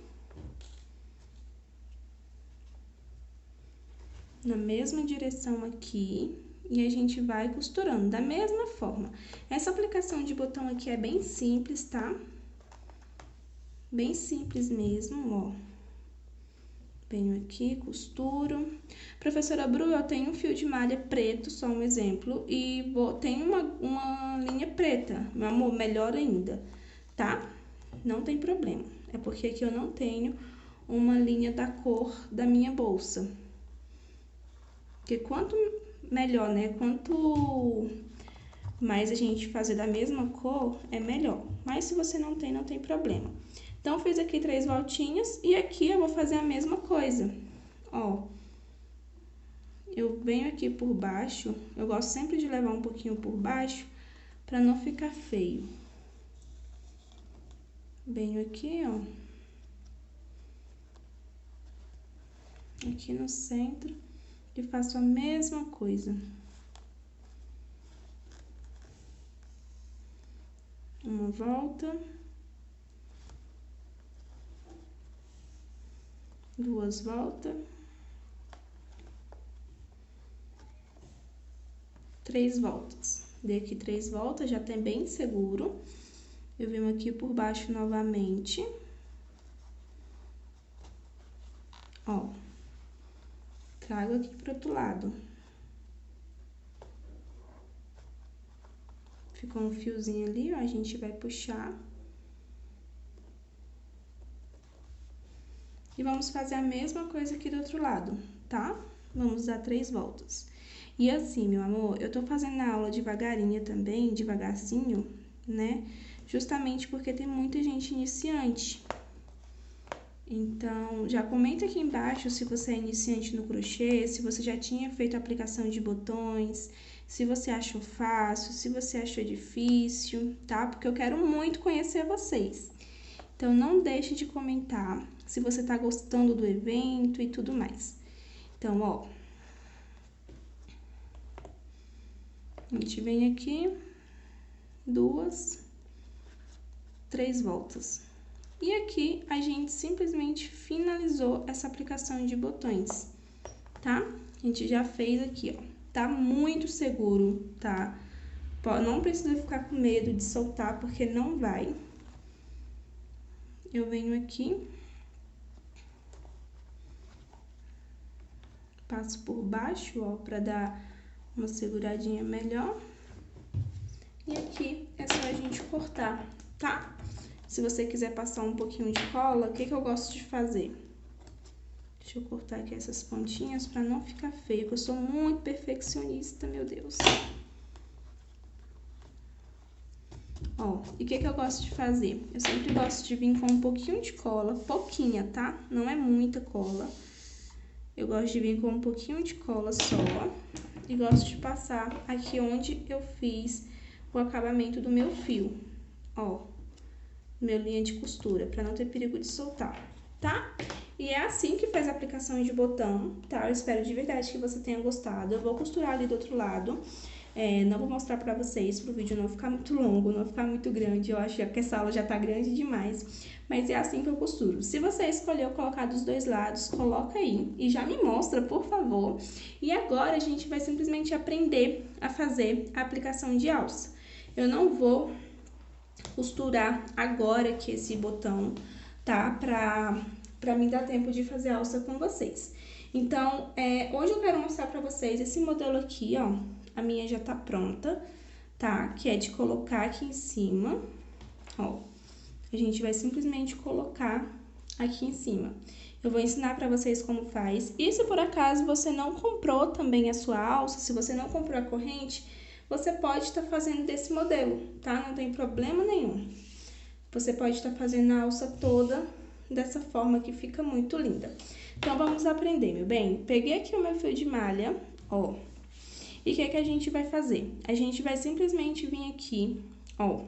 Na mesma direção aqui. E a gente vai costurando da mesma forma. Essa aplicação de botão aqui é bem simples, tá? Bem simples mesmo, ó. Venho aqui, costuro. Professora Bru, eu tenho um fio de malha preto, só um exemplo, e tenho uma linha preta, meu amor, melhor ainda, tá? Não tem problema, é porque aqui eu não tenho uma linha da cor da minha bolsa. Porque quanto melhor, né? Quanto mais a gente fazer da mesma cor, é melhor. Mas se você não tem, não tem problema. Então, fiz aqui 3 voltinhas e aqui eu vou fazer a mesma coisa, ó. Eu venho aqui por baixo, eu gosto sempre de levar um pouquinho por baixo, pra não ficar feio. Venho aqui, ó. Aqui no centro e faço a mesma coisa. Uma volta. 2 voltas. 3 voltas. Dei aqui 3 voltas, já tá bem seguro. Eu venho aqui por baixo novamente. Ó. Trago aqui pro outro lado. Ficou um fiozinho ali, ó, a gente vai puxar. E vamos fazer a mesma coisa aqui do outro lado, tá? Vamos dar 3 voltas. E assim, meu amor, eu tô fazendo a aula devagarinho também, devagarzinho, né? Justamente porque tem muita gente iniciante. Então, já comenta aqui embaixo se você é iniciante no crochê, se você já tinha feito a aplicação de botões, se você achou fácil, se você achou difícil, tá? Porque eu quero muito conhecer vocês. Então, não deixe de comentar se você tá gostando do evento e tudo mais. Então, ó, a gente vem aqui, 2, 3 voltas. E aqui, a gente simplesmente finalizou essa aplicação de botões, tá? A gente já fez aqui, ó. Tá muito seguro, tá? Não precisa ficar com medo de soltar, porque não vai. Eu venho aqui. Passo por baixo, ó, pra dar uma seguradinha melhor. E aqui é só a gente cortar, tá? Se você quiser passar um pouquinho de cola, o que que eu gosto de fazer? Deixa eu cortar aqui essas pontinhas pra não ficar feio, porque eu sou muito perfeccionista, meu Deus. Ó, e o que que eu gosto de fazer? Eu sempre gosto de vir com um pouquinho de cola, pouquinha, tá? Não é muita cola. Eu gosto de vir com um pouquinho de cola só. E gosto de passar aqui onde eu fiz o acabamento do meu fio. Ó, meu linha de costura, pra não ter perigo de soltar, tá? E é assim que faz a aplicação de botão, tá? Eu espero de verdade que você tenha gostado. Eu vou costurar ali do outro lado. Não vou mostrar pra vocês, pro vídeo não ficar muito longo, não ficar muito grande. Eu acho que essa aula já tá grande demais, mas é assim que eu costuro. Se você escolheu colocar dos dois lados, coloca aí e já me mostra, por favor. E agora a gente vai simplesmente aprender a fazer a aplicação de alça. Eu não vou costurar agora aqui esse botão, tá? Pra mim dar tempo de fazer a alça com vocês. Então, hoje eu quero mostrar pra vocês esse modelo aqui, ó. A minha já tá pronta, tá? Que é de colocar aqui em cima, ó. A gente vai simplesmente colocar aqui em cima. Eu vou ensinar pra vocês como faz. E se por acaso você não comprou também a sua alça, se você não comprou a corrente, você pode estar fazendo desse modelo, tá? Não tem problema nenhum. Você pode estar fazendo a alça toda dessa forma que fica muito linda. Então, vamos aprender, meu bem. Peguei aqui o meu fio de malha, ó. E o que é que a gente vai fazer? A gente vai simplesmente vir aqui, ó.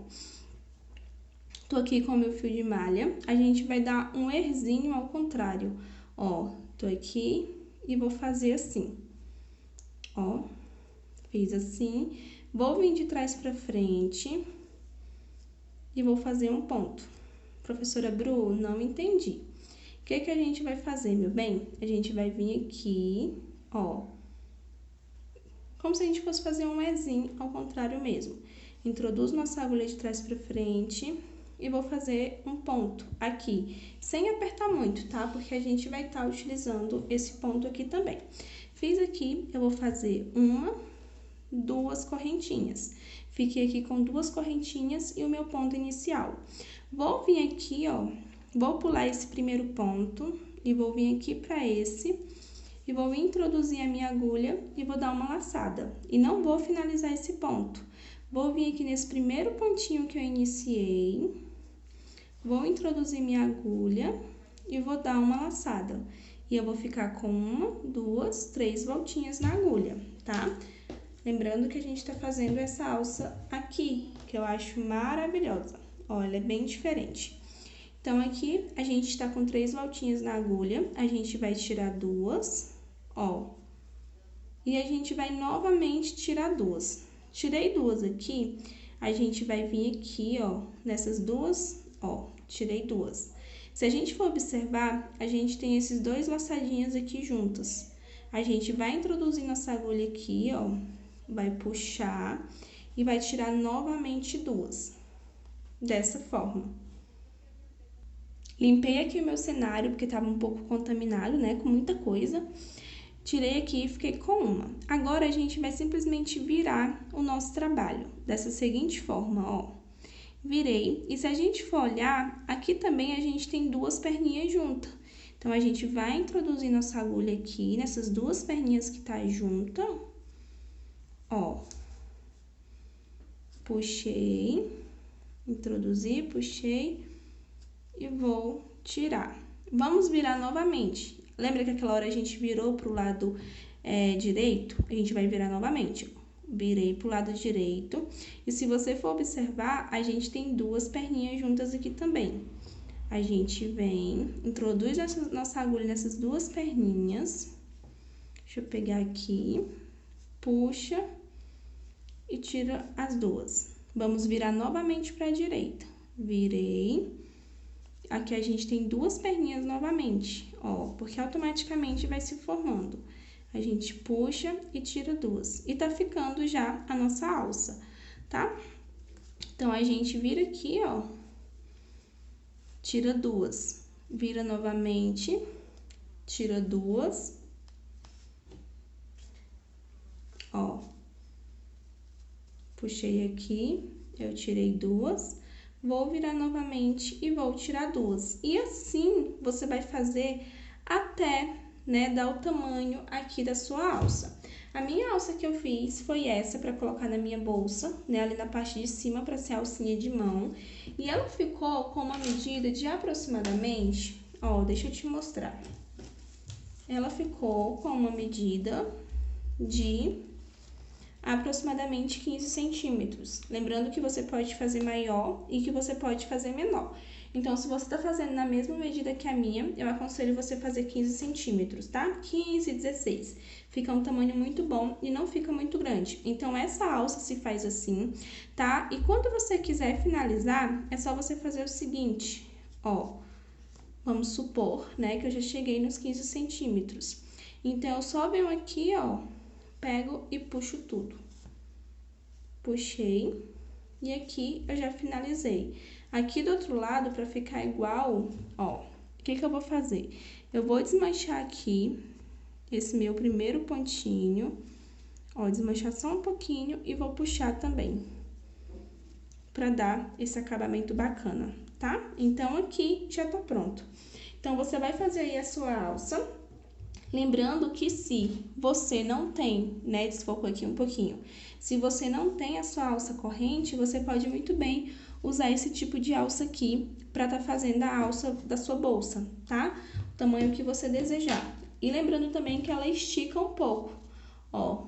Tô aqui com o meu fio de malha. A gente vai dar um erzinho ao contrário. Ó, tô aqui e vou fazer assim. Ó, fiz assim. Vou vir de trás pra frente e vou fazer um ponto. Professora Bru, não entendi. O que que a gente vai fazer, meu bem? A gente vai vir aqui, ó. Como se a gente fosse fazer um Ezinho ao contrário mesmo. Introduzo nossa agulha de trás pra frente e vou fazer um ponto aqui, sem apertar muito, tá? Porque a gente vai estar utilizando esse ponto aqui também. Fiz aqui, eu vou fazer uma, duas correntinhas. Fiquei aqui com duas correntinhas e o meu ponto inicial. Vou vir aqui, ó, vou pular esse primeiro ponto e vou vir aqui pra esse. E vou introduzir a minha agulha e vou dar uma laçada. E não vou finalizar esse ponto. Vou vir aqui nesse primeiro pontinho que eu iniciei. Vou introduzir minha agulha e vou dar uma laçada. E eu vou ficar com uma, duas, três voltinhas na agulha, tá? Lembrando que a gente tá fazendo essa alça aqui, que eu acho maravilhosa. Olha, é bem diferente. Então, aqui, a gente tá com 3 voltinhas na agulha, a gente vai tirar 2, ó. E a gente vai novamente tirar 2. Tirei 2 aqui, a gente vai vir aqui, ó, nessas duas, ó, tirei 2. Se a gente for observar, a gente tem esses 2 laçadinhos aqui juntos. A gente vai introduzir nossa agulha aqui, ó, vai puxar e vai tirar novamente 2. Dessa forma. Limpei aqui o meu cenário, porque tava um pouco contaminado, né, com muita coisa. Tirei aqui e fiquei com uma. Agora, a gente vai simplesmente virar o nosso trabalho, dessa seguinte forma, ó. Virei, e se a gente for olhar, aqui também a gente tem 2 perninhas juntas. Então, a gente vai introduzir nossa agulha aqui, nessas 2 perninhas que tá junta, ó. Puxei, introduzi, puxei e vou tirar. Vamos virar novamente. Lembra que aquela hora a gente virou pro lado direito? A gente vai virar novamente. Virei pro lado direito. E se você for observar, a gente tem 2 perninhas juntas aqui também. A gente vem, introduz nossa agulha nessas 2 perninhas. Deixa eu pegar aqui. Puxa e tira as 2. Vamos virar novamente pra direita. Virei. Aqui a gente tem 2 perninhas novamente, ó, porque automaticamente vai se formando. A gente puxa e tira 2. E tá ficando já a nossa alça, tá? Então, a gente vira aqui, ó, tira 2. Vira novamente, tira 2. Ó, Puxei aqui, eu tirei 2, vou virar novamente e vou tirar 2. E assim, você vai fazer até, né, dar o tamanho aqui da sua alça. A minha alça que eu fiz foi essa, para colocar na minha bolsa, né, ali na parte de cima, para ser a alcinha de mão. E ela ficou com uma medida de aproximadamente, ó, deixa eu te mostrar. Ela ficou com uma medida de aproximadamente 15 centímetros. Lembrando que você pode fazer maior e que você pode fazer menor. Então, se você tá fazendo na mesma medida que a minha, eu aconselho você fazer 15 centímetros, tá? 15, 16. Fica um tamanho muito bom e não fica muito grande. Então, essa alça se faz assim, tá? E quando você quiser finalizar, é só você fazer o seguinte, ó. Vamos supor, né, que eu já cheguei nos 15 centímetros. Então, eu só venho aqui, ó, pego e puxo tudo. Puxei e aqui eu já finalizei. Aqui do outro lado, para ficar igual, ó, o que eu vou fazer? Eu vou desmanchar aqui esse meu primeiro pontinho, ó, desmanchar só um pouquinho e vou puxar também, para dar esse acabamento bacana, tá? Então, aqui já tá pronto. Então, você vai fazer aí a sua alça. Lembrando que se você não tem, né, desfocou aqui um pouquinho, se você não tem a sua alça corrente, você pode muito bem usar esse tipo de alça aqui para tá fazendo a alça da sua bolsa, tá? O tamanho que você desejar. E lembrando também que ela estica um pouco, ó,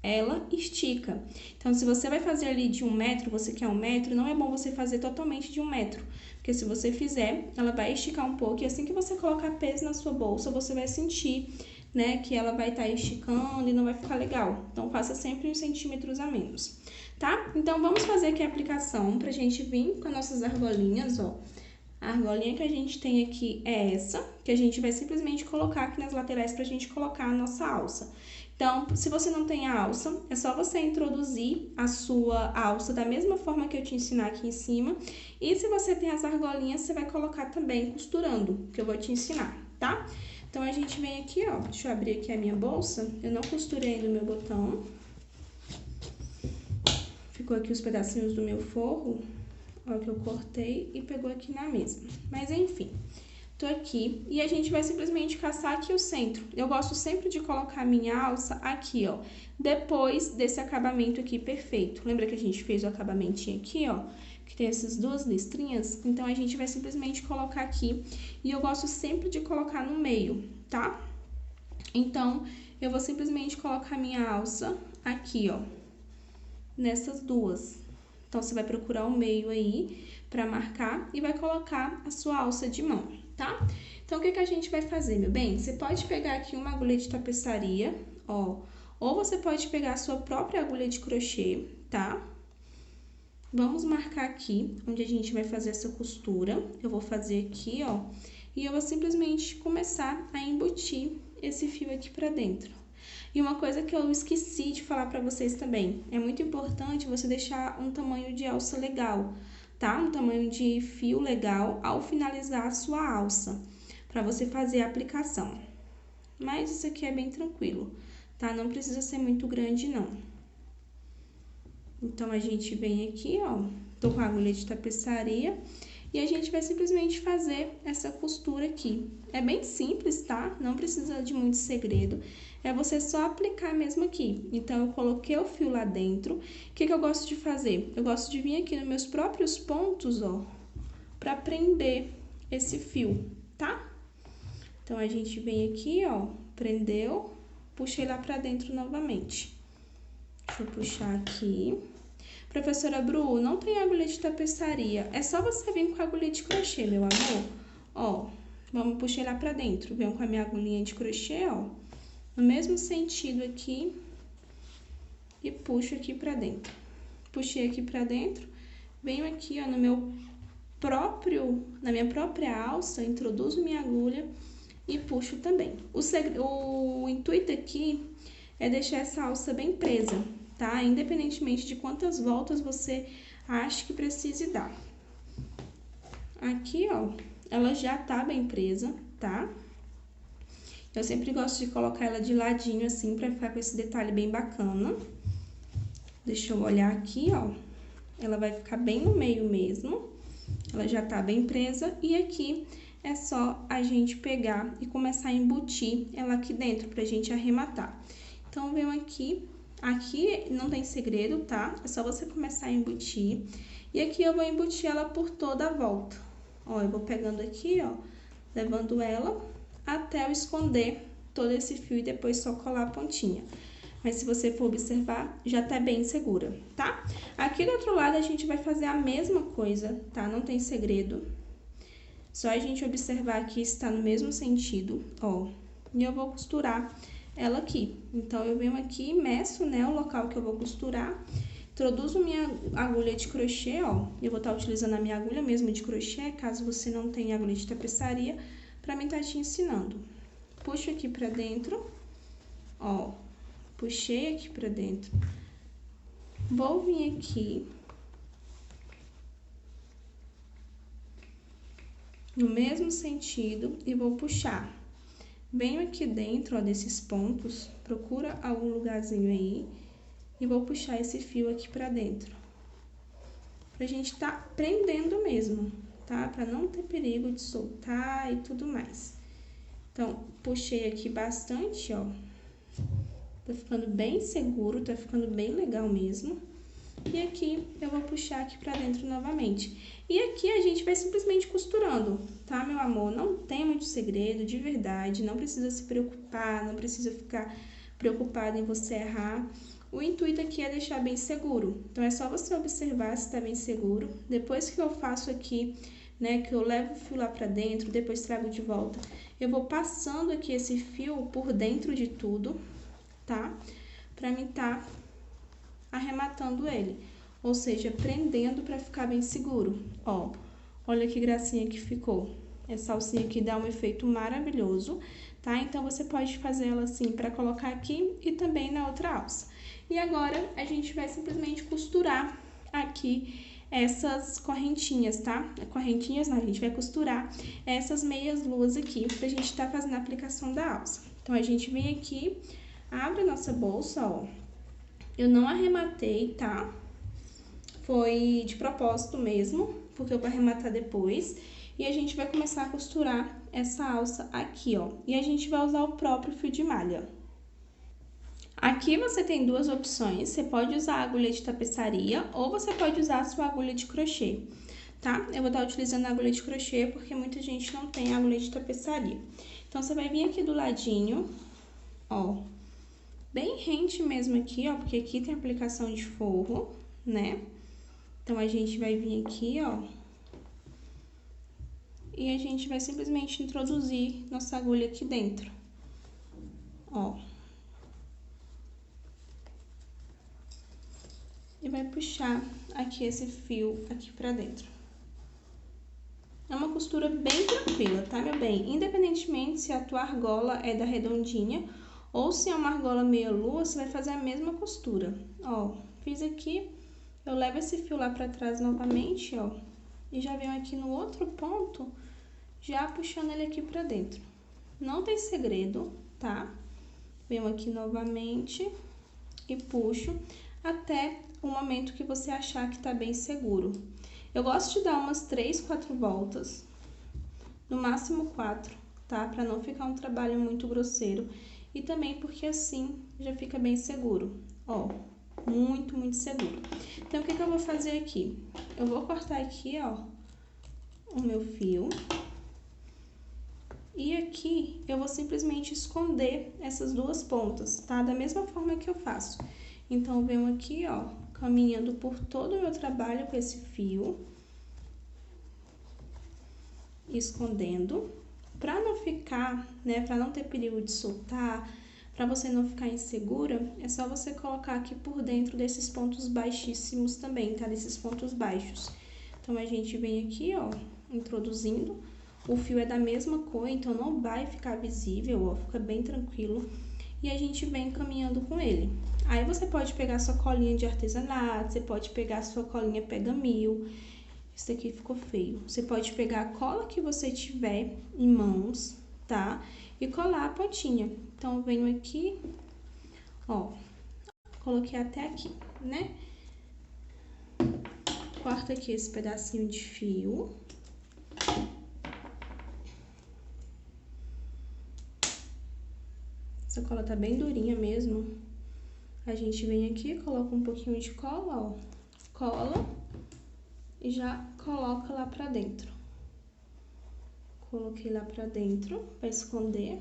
ela estica. Então, se você vai fazer ali de 1 metro, você quer 1 metro, não é bom você fazer totalmente de 1 metro. Porque se você fizer, ela vai esticar um pouco e assim que você colocar peso na sua bolsa, você vai sentir, né, que ela vai estar esticando e não vai ficar legal. Então, faça sempre uns centímetros a menos, tá? Então, vamos fazer aqui a aplicação pra gente vir com as nossas argolinhas, ó. A argolinha que a gente tem aqui é essa, que a gente vai simplesmente colocar aqui nas laterais pra gente colocar a nossa alça. Então, se você não tem a alça, é só você introduzir a sua alça da mesma forma que eu te ensinar aqui em cima. E se você tem as argolinhas, você vai colocar também costurando, que eu vou te ensinar, tá? Então, a gente vem aqui, ó, deixa eu abrir aqui a minha bolsa. Eu não costurei ainda o meu botão. Ficou aqui os pedacinhos do meu forro, ó, que eu cortei e pegou aqui na mesma. Mas, enfim, tô aqui e a gente vai simplesmente caçar aqui o centro. Eu gosto sempre de colocar a minha alça aqui, ó, depois desse acabamento aqui perfeito. Lembra que a gente fez o acabamentinho aqui, ó, que tem essas 2 listrinhas? Então, a gente vai simplesmente colocar aqui e eu gosto sempre de colocar no meio, tá? Então, eu vou simplesmente colocar a minha alça aqui, ó, nessas 2. Então, você vai procurar o meio aí pra marcar e vai colocar a sua alça de mão, tá? Então, o que a gente vai fazer, meu bem? Você pode pegar aqui uma agulha de tapeçaria, ó, ou você pode pegar a sua própria agulha de crochê, tá? Vamos marcar aqui onde a gente vai fazer essa costura. Eu vou fazer aqui, ó, e eu vou simplesmente começar a embutir esse fio aqui pra dentro. E uma coisa que eu esqueci de falar pra vocês também, é muito importante você deixar um tamanho de alça legal, tá? Um tamanho de fio legal ao finalizar a sua alça, pra você fazer a aplicação. Mas isso aqui é bem tranquilo, tá? Não precisa ser muito grande, não. Então, a gente vem aqui, ó, tô com a agulha de tapeçaria e a gente vai simplesmente fazer essa costura aqui. É bem simples, tá? Não precisa de muito segredo. É você só aplicar mesmo aqui. Então, eu coloquei o fio lá dentro. O que eu gosto de fazer? Eu gosto de vir aqui nos meus próprios pontos, ó, pra prender esse fio, tá? Então, a gente vem aqui, ó, prendeu, puxei lá pra dentro novamente. Deixa eu puxar aqui. Professora Bru, não tem agulha de tapeçaria. É só você vir com a agulha de crochê, meu amor. Ó, vamos puxar lá pra dentro. Venho com a minha agulhinha de crochê, ó, no mesmo sentido aqui e puxo aqui pra dentro. Puxei aqui pra dentro, venho aqui, ó, no meu próprio, na minha própria alça, introduzo minha agulha e puxo também. O intuito aqui é deixar essa alça bem presa, tá? Independentemente de quantas voltas você acha que precise dar. Aqui, ó, ela já tá bem presa, tá? Eu sempre gosto de colocar ela de ladinho assim, pra ficar com esse detalhe bem bacana. Deixa eu olhar aqui, ó. Ela vai ficar bem no meio mesmo. Ela já tá bem presa. E aqui é só a gente pegar e começar a embutir ela aqui dentro pra gente arrematar. Então, venho aqui. Aqui não tem segredo, tá? É só você começar a embutir. E aqui eu vou embutir ela por toda a volta. Ó, eu vou pegando aqui, ó, levando ela até eu esconder todo esse fio e depois só colar a pontinha. Mas se você for observar, já tá bem segura, tá? Aqui do outro lado a gente vai fazer a mesma coisa, tá? Não tem segredo. Só a gente observar aqui se tá no mesmo sentido, ó. E eu vou costurar ela aqui. Então, eu venho aqui e meço, né, o local que eu vou costurar. Introduzo minha agulha de crochê, ó. Eu vou estar utilizando a minha agulha mesmo de crochê, caso você não tenha agulha de tapeçaria, pra mim tá te ensinando. Puxo aqui pra dentro, ó. Puxei aqui pra dentro. Vou vir aqui no mesmo sentido e vou puxar. Venho aqui dentro, ó, desses pontos, procura algum lugarzinho aí e vou puxar esse fio aqui pra dentro. Pra gente tá prendendo mesmo, tá? Pra não ter perigo de soltar e tudo mais. Então, puxei aqui bastante, ó. Tá ficando bem seguro, tá ficando bem legal mesmo. E aqui eu vou puxar aqui pra dentro novamente. E aqui a gente vai simplesmente costurando, tá, meu amor? Não tem muito segredo, de verdade. Não precisa se preocupar, não precisa ficar preocupado em você errar. O intuito aqui é deixar bem seguro. Então, é só você observar se tá bem seguro. Depois que eu faço aqui, né, que eu levo o fio lá pra dentro, depois trago de volta, eu vou passando aqui esse fio por dentro de tudo, tá? Pra mim tá arrematando ele, ou seja, prendendo pra ficar bem seguro. Ó, olha que gracinha que ficou. Essa alcinha aqui dá um efeito maravilhoso, tá? Então, você pode fazer ela assim pra colocar aqui e também na outra alça. E agora, a gente vai simplesmente costurar aqui essas correntinhas, tá? Correntinhas não, a gente vai costurar essas meias luas aqui pra gente tá fazendo a aplicação da alça. Então, a gente vem aqui, abre a nossa bolsa, ó. Eu não arrematei, tá? Foi de propósito mesmo, porque eu vou arrematar depois. E a gente vai começar a costurar essa alça aqui, ó. E a gente vai usar o próprio fio de malha. Aqui você tem duas opções, você pode usar a agulha de tapeçaria ou você pode usar a sua agulha de crochê, tá? Eu vou estar utilizando a agulha de crochê porque muita gente não tem agulha de tapeçaria. Então, você vai vir aqui do ladinho, ó, bem rente mesmo aqui, ó, porque aqui tem aplicação de forro, né? Então, a gente vai vir aqui, ó, e a gente vai simplesmente introduzir nossa agulha aqui dentro, ó. E vai puxar aqui esse fio aqui pra dentro. É uma costura bem tranquila, tá, meu bem? Independentemente se a tua argola é da redondinha ou se é uma argola meia lua, você vai fazer a mesma costura. Ó, fiz aqui, eu levo esse fio lá pra trás novamente, ó, e já venho aqui no outro ponto, já puxando ele aqui pra dentro. Não tem segredo, tá? Venho aqui novamente e puxo até o momento que você achar que tá bem seguro. Eu gosto de dar umas 3, 4 voltas, no máximo 4, tá? Pra não ficar um trabalho muito grosseiro e também porque assim já fica bem seguro, ó, muito, muito seguro. Então, o que que eu vou fazer aqui? Eu vou cortar aqui, ó, o meu fio. E aqui eu vou simplesmente esconder essas duas pontas, tá? Da mesma forma que eu faço. Então, eu venho aqui, ó, caminhando por todo o meu trabalho com esse fio, escondendo, pra não ficar, né, pra não ter perigo de soltar, pra você não ficar insegura, é só você colocar aqui por dentro desses pontos baixíssimos também, tá? Desses pontos baixos. Então, a gente vem aqui, ó, introduzindo, o fio é da mesma cor, então não vai ficar visível, ó, fica bem tranquilo. E a gente vem caminhando com ele. Aí, você pode pegar sua colinha de artesanato, você pode pegar sua colinha pega-mil. Esse daqui ficou feio. Você pode pegar a cola que você tiver em mãos, tá? E colar a pontinha. Então, eu venho aqui, ó, coloquei até aqui, né? Corta aqui esse pedacinho de fio. Essa cola tá bem durinha mesmo. A gente vem aqui, coloca um pouquinho de cola, ó. Cola e já coloca lá pra dentro. Coloquei lá pra dentro pra esconder,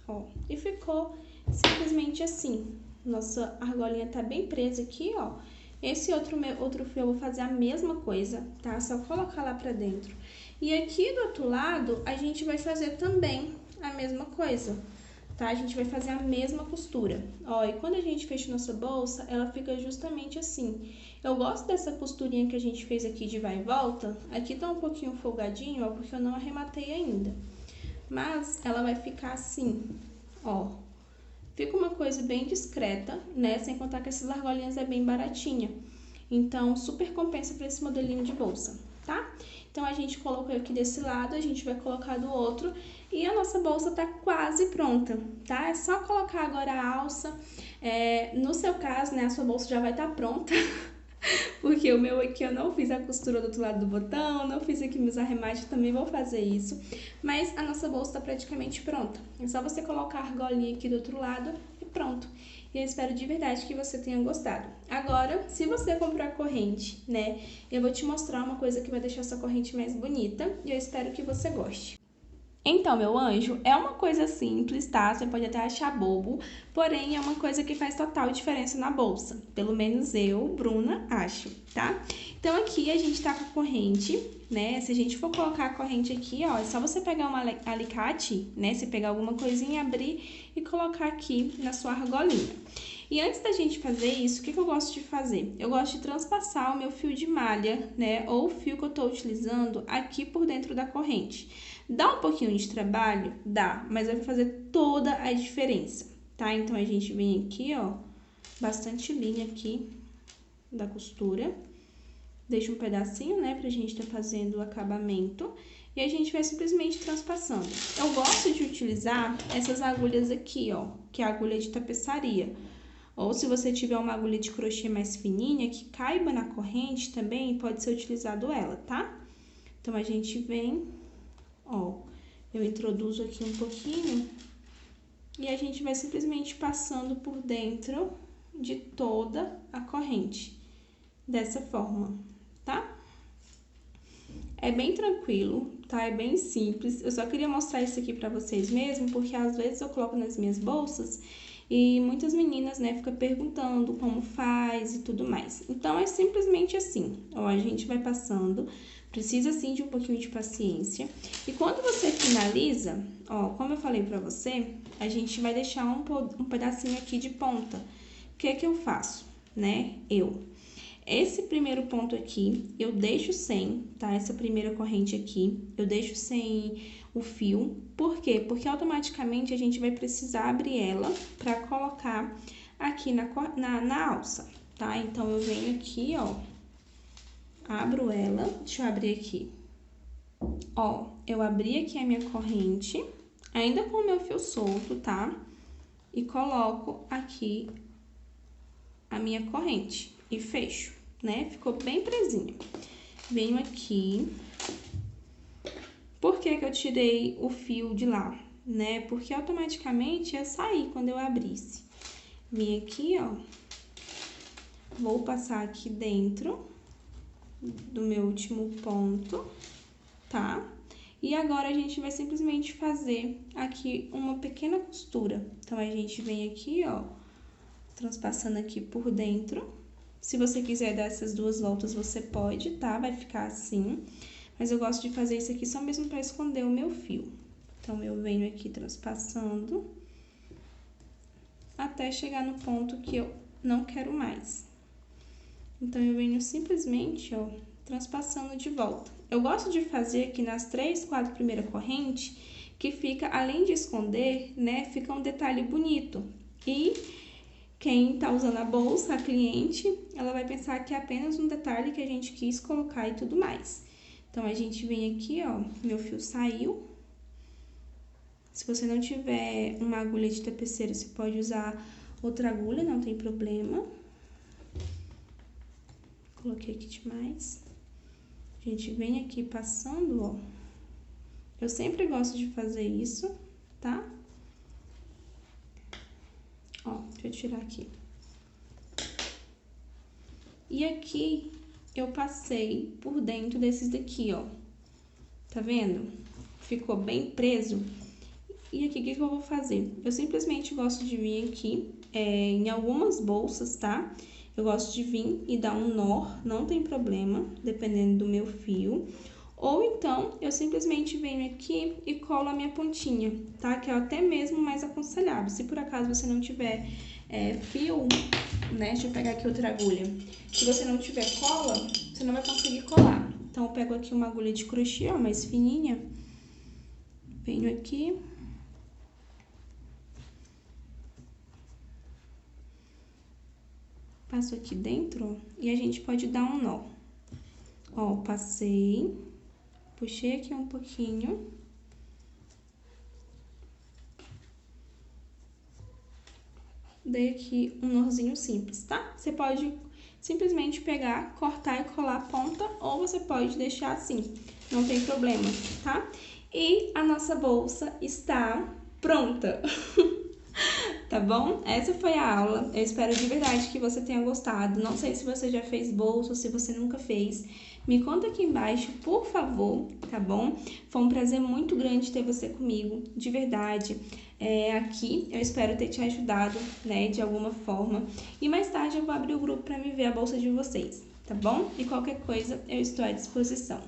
ó. E ficou simplesmente assim. Nossa argolinha tá bem presa aqui, ó. Esse outro fio eu vou fazer a mesma coisa, tá? Só colocar lá pra dentro. E aqui do outro lado, a gente vai fazer também a mesma coisa, tá? A gente vai fazer a mesma costura. Ó, e quando a gente fecha nossa bolsa, ela fica justamente assim. Eu gosto dessa costurinha que a gente fez aqui de vai e volta. Aqui tá um pouquinho folgadinho, ó, porque eu não arrematei ainda. Mas ela vai ficar assim, ó. Fica uma coisa bem discreta, né? Sem contar que essas argolinhas é bem baratinha. Então, super compensa para esse modelinho de bolsa, tá? Então, a gente colocou aqui desse lado, a gente vai colocar do outro. E a nossa bolsa tá quase pronta, tá? É só colocar agora a alça. No seu caso, né, a sua bolsa já vai estar pronta. Porque o meu aqui eu não fiz a costura do outro lado do botão, não fiz aqui meus arremates, também vou fazer isso. Mas a nossa bolsa tá praticamente pronta. É só você colocar a argolinha aqui do outro lado e pronto. E eu espero de verdade que você tenha gostado. Agora, se você comprou a corrente, né, eu vou te mostrar uma coisa que vai deixar essa corrente mais bonita e eu espero que você goste. Então, meu anjo, é uma coisa simples, tá? Você pode até achar bobo, porém é uma coisa que faz total diferença na bolsa. Pelo menos eu, Bruna, acho, tá? Então, aqui a gente tá com a corrente, né? Se a gente for colocar a corrente aqui, ó, é só você pegar um alicate, né? Você pegar alguma coisinha, abrir e colocar aqui na sua argolinha. E antes da gente fazer isso, o que eu gosto de fazer? Eu gosto de transpassar o meu fio de malha, né? Ou o fio que eu tô utilizando aqui por dentro da corrente. Dá um pouquinho de trabalho? Dá, mas vai fazer toda a diferença, tá? Então, a gente vem aqui, ó, bastante linha aqui da costura. Deixa um pedacinho, né, pra gente tá fazendo o acabamento. E a gente vai simplesmente transpassando. Eu gosto de utilizar essas agulhas aqui, ó, que é a agulha de tapeçaria. Ou se você tiver uma agulha de crochê mais fininha, que caiba na corrente também, pode ser utilizado ela, tá? Então, a gente vem, ó, eu introduzo aqui um pouquinho e a gente vai simplesmente passando por dentro de toda a corrente, dessa forma, tá? É bem tranquilo, tá? É bem simples. Eu só queria mostrar isso aqui pra vocês mesmo, porque às vezes eu coloco nas minhas bolsas e muitas meninas, né, ficam perguntando como faz e tudo mais. Então, é simplesmente assim, ó, a gente vai passando, precisa sim de um pouquinho de paciência. E quando você finaliza, ó, como eu falei pra você, a gente vai deixar um pedacinho aqui de ponta. O que é que eu faço, né? Esse primeiro ponto aqui, eu deixo sem, tá? Essa primeira corrente aqui, eu deixo sem o fio. Por quê? Porque automaticamente a gente vai precisar abrir ela pra colocar aqui na alça, tá? Então, eu venho aqui, ó, abro ela, deixa eu abrir aqui. Ó, eu abri aqui a minha corrente, ainda com o meu fio solto, tá? E coloco aqui a minha corrente e fecho, né? Ficou bem presinha. Venho aqui. Por que que eu tirei o fio de lá, né? Porque automaticamente ia sair quando eu abrisse. Vim aqui, ó. Vou passar aqui dentro do meu último ponto, tá? E agora, a gente vai simplesmente fazer aqui uma pequena costura. Então, a gente vem aqui, ó, transpassando aqui por dentro. Se você quiser dar essas duas voltas, você pode, tá? Vai ficar assim. Mas eu gosto de fazer isso aqui só mesmo pra esconder o meu fio. Então, eu venho aqui transpassando até chegar no ponto que eu não quero mais. Então, eu venho simplesmente, ó, transpassando de volta. Eu gosto de fazer aqui nas 3, 4 primeiras correntes, que fica, além de esconder, né, fica um detalhe bonito. E quem tá usando a bolsa, a cliente, ela vai pensar que é apenas um detalhe que a gente quis colocar e tudo mais. Então, a gente vem aqui, ó, meu fio saiu. Se você não tiver uma agulha de tapeceira, você pode usar outra agulha, não tem problema. Coloquei aqui demais. A gente vem aqui passando, ó. Eu sempre gosto de fazer isso, tá? Ó, deixa eu tirar aqui. E aqui eu passei por dentro desses daqui, ó. Tá vendo? Ficou bem preso. E aqui, o que eu vou fazer? Eu simplesmente gosto de vir aqui em algumas bolsas, tá? Eu gosto de vir e dar um nó, não tem problema, dependendo do meu fio. Ou então, eu simplesmente venho aqui e colo a minha pontinha, tá? Que é até mesmo mais aconselhável. Se por acaso você não tiver fio, né? Deixa eu pegar aqui outra agulha. Se você não tiver cola, você não vai conseguir colar. Então, eu pego aqui uma agulha de crochê, ó, mais fininha. Venho aqui. Passo aqui dentro, ó, e a gente pode dar um nó. Ó, passei, puxei aqui um pouquinho. Dei aqui um nozinho simples, tá? Você pode simplesmente pegar, cortar e colar a ponta, ou você pode deixar assim, não tem problema, tá? E a nossa bolsa está pronta! Tá bom? Essa foi a aula. Eu espero de verdade que você tenha gostado. Não sei se você já fez bolsa ou se você nunca fez. Me conta aqui embaixo, por favor, tá bom? Foi um prazer muito grande ter você comigo, de verdade. Aqui eu espero ter te ajudado, né, de alguma forma. E mais tarde eu vou abrir o grupo para me ver a bolsa de vocês, tá bom? E qualquer coisa eu estou à disposição.